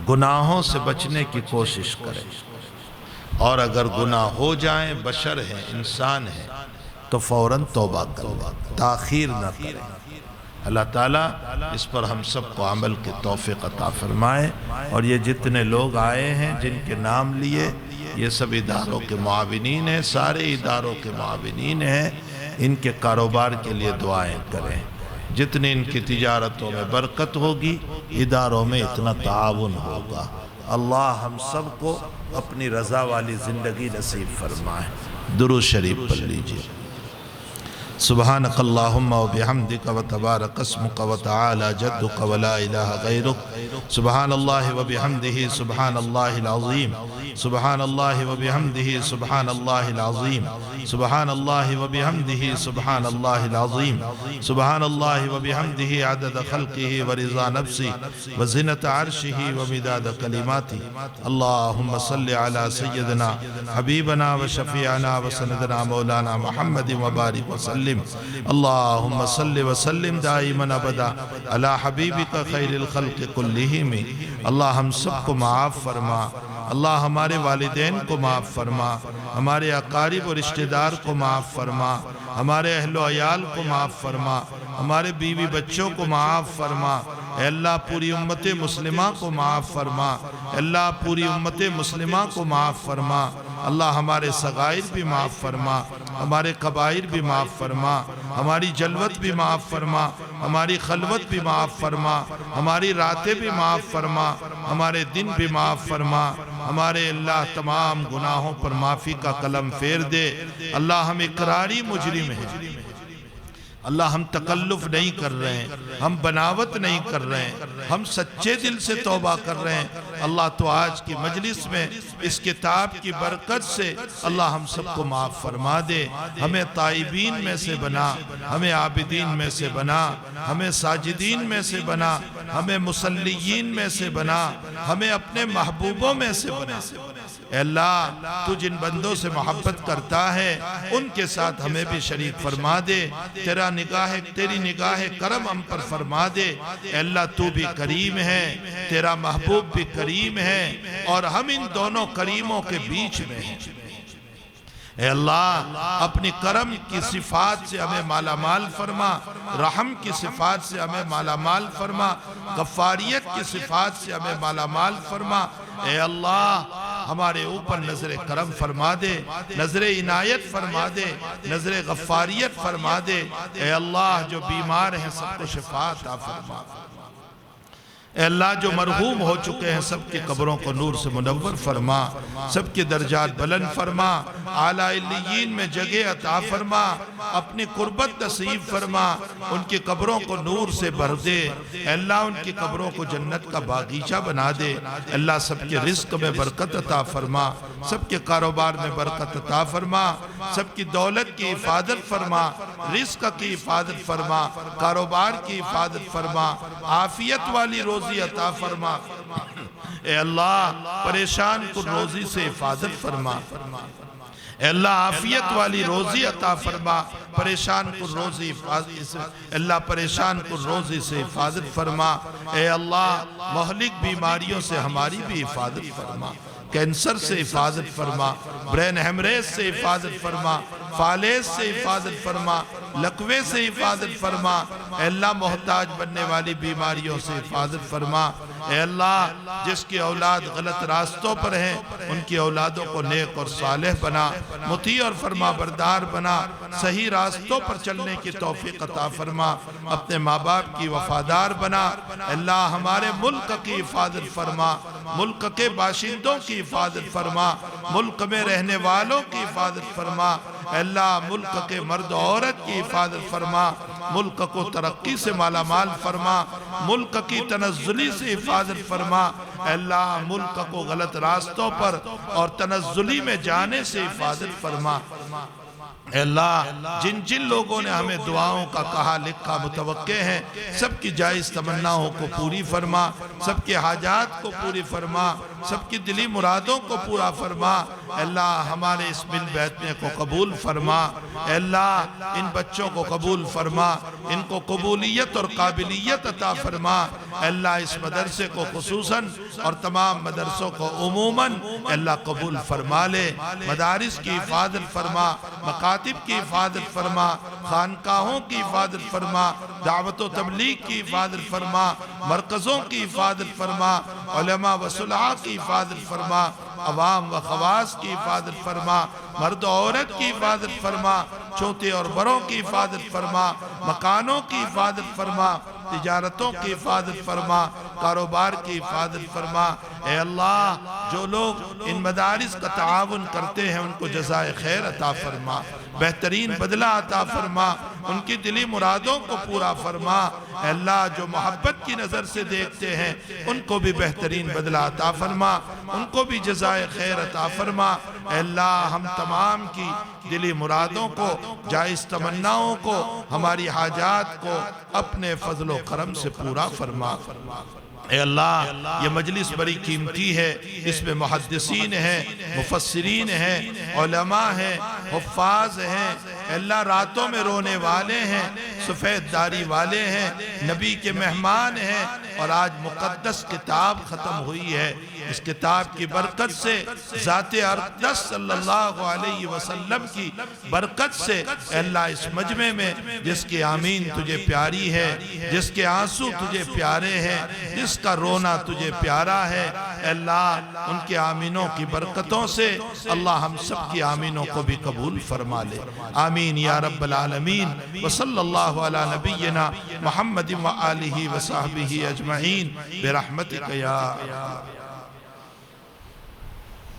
گناہوں سے بچنے کی کوشش کریں، اور اگر گناہ ہو جائیں، بشر ہیں، انسان ہیں، تو فوراً توبہ کریں، تاخیر نہ کریں۔ اللہ تعالیٰ اس پر ہم سب کو عمل کی توفیق عطا فرمائے۔ اور یہ جتنے لوگ آئے ہیں جن کے نام لیے، یہ سب اداروں کے معاونین ہیں، سارے اداروں کے معاونین ہیں، ان کے کاروبار کے لیے دعائیں کریں۔ جتنی ان کی تجارتوں میں برکت ہوگی، اداروں میں اتنا تعاون ہوگا۔ اللہ ہم سب کو اپنی رضا والی زندگی نصیب فرمائے۔ درود شریف پڑھ لیجئے۔ سبحانک اللہم و بحمدک و تبارک اسمک و تعالی جدک و لا الہ غیرک، سبحان اللہ و بحمدہ سبحان اللہ العظیم، سبحان اللہ و بحمدہ سبحان اللہ العظیم، سبحان اللہ و بحمدہ سبحان اللہ العظیم، سبحان اللہ و بحمدہ عدد خلقہ و رضا نفسہ و زنت عرشہ و مداد کلماتہ۔ اللہم صلی علی سیدنا حبیبنا و شفیعنا و سندنا مولانا محمد و بارک وسلم۔ اللہم صلی وسلم دائما ابدا علی حبیبک خیر الخلق کلہم۔ اللہ ہم سب کو معاف فرما، اللہ ہمارے والدین کو معاف فرما، ہمارے اقارب و رشتہ دار کو معاف فرما، ہمارے اہل و عیال کو معاف فرما، ہمارے بیوی بچوں کو معاف فرما۔ اے اللہ پوری امت مسلمہ کو معاف فرما، اے اللہ پوری امت مسلمہ کو معاف فرما۔ اللہ ہمارے صغائر بھی معاف فرما، ہمارے کبائر بھی معاف فرما، ہماری جلوت بھی معاف فرما، ہماری خلوت بھی معاف فرما، ہماری راتیں بھی معاف فرما، ہمارے دن بھی معاف فرما۔ ہمارے اللہ تمام گناہوں پر معافی کا قلم پھیر دے۔ اللہ ہم اقراری مجرم ہیں، اللہ ہم تکلف نہیں کر رہے ہیں، ہم بناوٹ نہیں کر رہے ہیں، ہم سچے دل سے توبہ کر رہے ہیں۔ اللہ تو آج کی مجلس میں اس کتاب کی برکت سے اللہ ہم سب کو معاف فرما دے، ہمیں تائبین میں سے بنا، ہمیں عابدین میں سے بنا، ہمیں ساجدین میں سے بنا، ہمیں مصلیین میں سے بنا، ہمیں اپنے محبوبوں میں سے بنا۔ اے اللہ تو جن بندوں سے محبت کرتا ہے ان کے ساتھ ہمیں بھی شریک فرما دے، تیری نگاہ کرم ہم پر فرما دے۔ اے اللہ تو بھی کریم ہے، تیرا محبوب بھی کریم ہے، اور ہم ان دونوں کریموں کے بیچ میں ہیں۔ اے اللہ اپنی کرم کی صفات سے ہمیں مالا مال فرما، رحم کی صفات سے ہمیں مالا مال فرما، غفاریت کی صفات سے ہمیں مالا مال فرما۔ اے اللہ ہمارے اوپر نظر کرم فرما دے، نظر عنایت فرما دے، نظر غفاریت فرما دے۔ اے اللہ جو بیمار ہیں سب کو شفا عطا فرما۔ اے اللہ جو مرحوم ہو چکے ہیں سب کی قبروں کو نور سے منور فرما، سب کے درجات بلند فرما، اعلیٰ علیین میں جگہ عطا فرما، اپنی قربت نصیب فرما، ان کی قبروں کو نور سے بھر دے۔ اے اللہ ان کی قبروں کو جنت کا باغیچہ بنا دے۔ اے اللہ سب کے رزق میں برکت عطا فرما، سب کے کاروبار میں برکت عطا فرما، سب کی دولت کی حفاظت فرما، رزق کی حفاظت فرما، کاروبار کی حفاظت فرما، عافیت والی روزی عطا فرما۔ اے اللہ پریشان کو روزی سے حفاظت فرما۔ اے اللہ عافیت والی روزی عطا فرما، پریشان کن روزی اللہ پریشان کن روزی سے حفاظت فرما۔ اے اللہ مہلک بیماریوں سے ہماری بھی حفاظت فرما، کینسر سے حفاظت فرما، برین ہیمریج سے حفاظت فرما، فالج سے حفاظت فرما، لقوے سے حفاظت فرما۔ اے اللہ محتاج بننے والی بیماریوں سے حفاظت فرما۔ اے اللہ جس کی اولاد غلط راستوں پر ہیں ان کی اولادوں کو نیک اور صالح بنا، مطیع اور فرما بردار بنا، صحیح راستوں پر چلنے کی توفیق عطا فرما، اپنے ماں باپ کی وفادار بنا۔ اے اللہ ہمارے ملک کی حفاظت فرما، ملک کے باشندوں کی حفاظت فرما، ملک میں رہنے والوں کی حفاظت فرما۔ اے اللہ ملک کے مرد و عورت کی حفاظت فرما، ملک کو ترقی سے مالا مال فرما، ملک کی تنزلی سے حفاظت فرما۔ اے اللہ ملک کو غلط راستوں پر اور تنزلی میں جانے سے حفاظت فرما۔ اے اللہ جن جن لوگوں نے ہمیں دعاؤں کا کہا لکھا متوقع ہیں، سب کی جائز تمناؤں کو پوری فرما، سب کے حاجات کو پوری فرما، سب کی دلی مرادوں کو پورا فرما۔ اے اللہ ہمارے اس مل بیٹھنے کو قبول فرما۔ اے اللہ ان بچوں کو قبول فرما، ان کو قبولیت اور قابلیت عطا فرما۔ اے اللہ اس مدرسے کو خصوصاً اور تمام مدرسوں کو عموماً اے اللہ قبول فرما لے، مدارس کی حفاظت فرما، مکاتب کی حفاظت فرما، خانقاہوں کی حفاظت فرما، دعوت و تبلیغ کی حفاظت فرما، مرکزوں کی حفاظت فرما، علماء و صلحاء کی حفاظت فرما، عوام و خواص کی حفاظت فرما، مرد و عورت کی حفاظت فرما، چھوٹے اور بڑوں کی حفاظت فرما، مکانوں کی حفاظت فرما، تجارتوں کی حفاظت فرما، کاروبار کی حفاظت فرما۔ اے اللہ جو لوگ ان مدارس کا تعاون کرتے ہیں ان کو جزائے خیر عطا فرما، بہترین بدلہ عطا فرما، ان کی دلی مرادوں کو پورا فرما۔ اے اللہ جو محبت کی نظر سے دیکھتے ہیں ان کو بھی بہترین بدلہ عطا فرما، ان کو بھی جزائے خیر عطا فرما۔ اے اللہ ہم تمام کی دلی مرادوں کو، جائز تمناؤں کو، ہماری حاجات کو اپنے فضل و کرم سے پورا فرما۔ اے اللہ یہ مجلس بڑی قیمتی ہے، اس میں محدثین ہیں، مفسرین ہیں، علماء ہیں، حفاظ ہیں، اے اللہ راتوں میں رونے والے ہیں، سفید داری والے ہیں، نبی کے مہمان ہیں، اور آج مقدس کتاب ختم ہوئی ہے۔ اس کتاب کی برکت سے، ذات اقدس صلی اللہ علیہ وسلم کی برکت سے اے اللہ اس مجمع میں جس کی آمین تجھے پیاری ہے، جس کے آنسو تجھے پیارے ہیں، جس کا رونا تجھے پیارا ہے، اے اللہ ان کے آمینوں کی برکتوں سے اللہ ہم سب کی آمینوں کو بھی قبول فرما لے۔ آمین یا رب العالمین۔ وصلی اللہ علی نبینا محمد و آلہ و صحبہ اجمعین برحمتک یا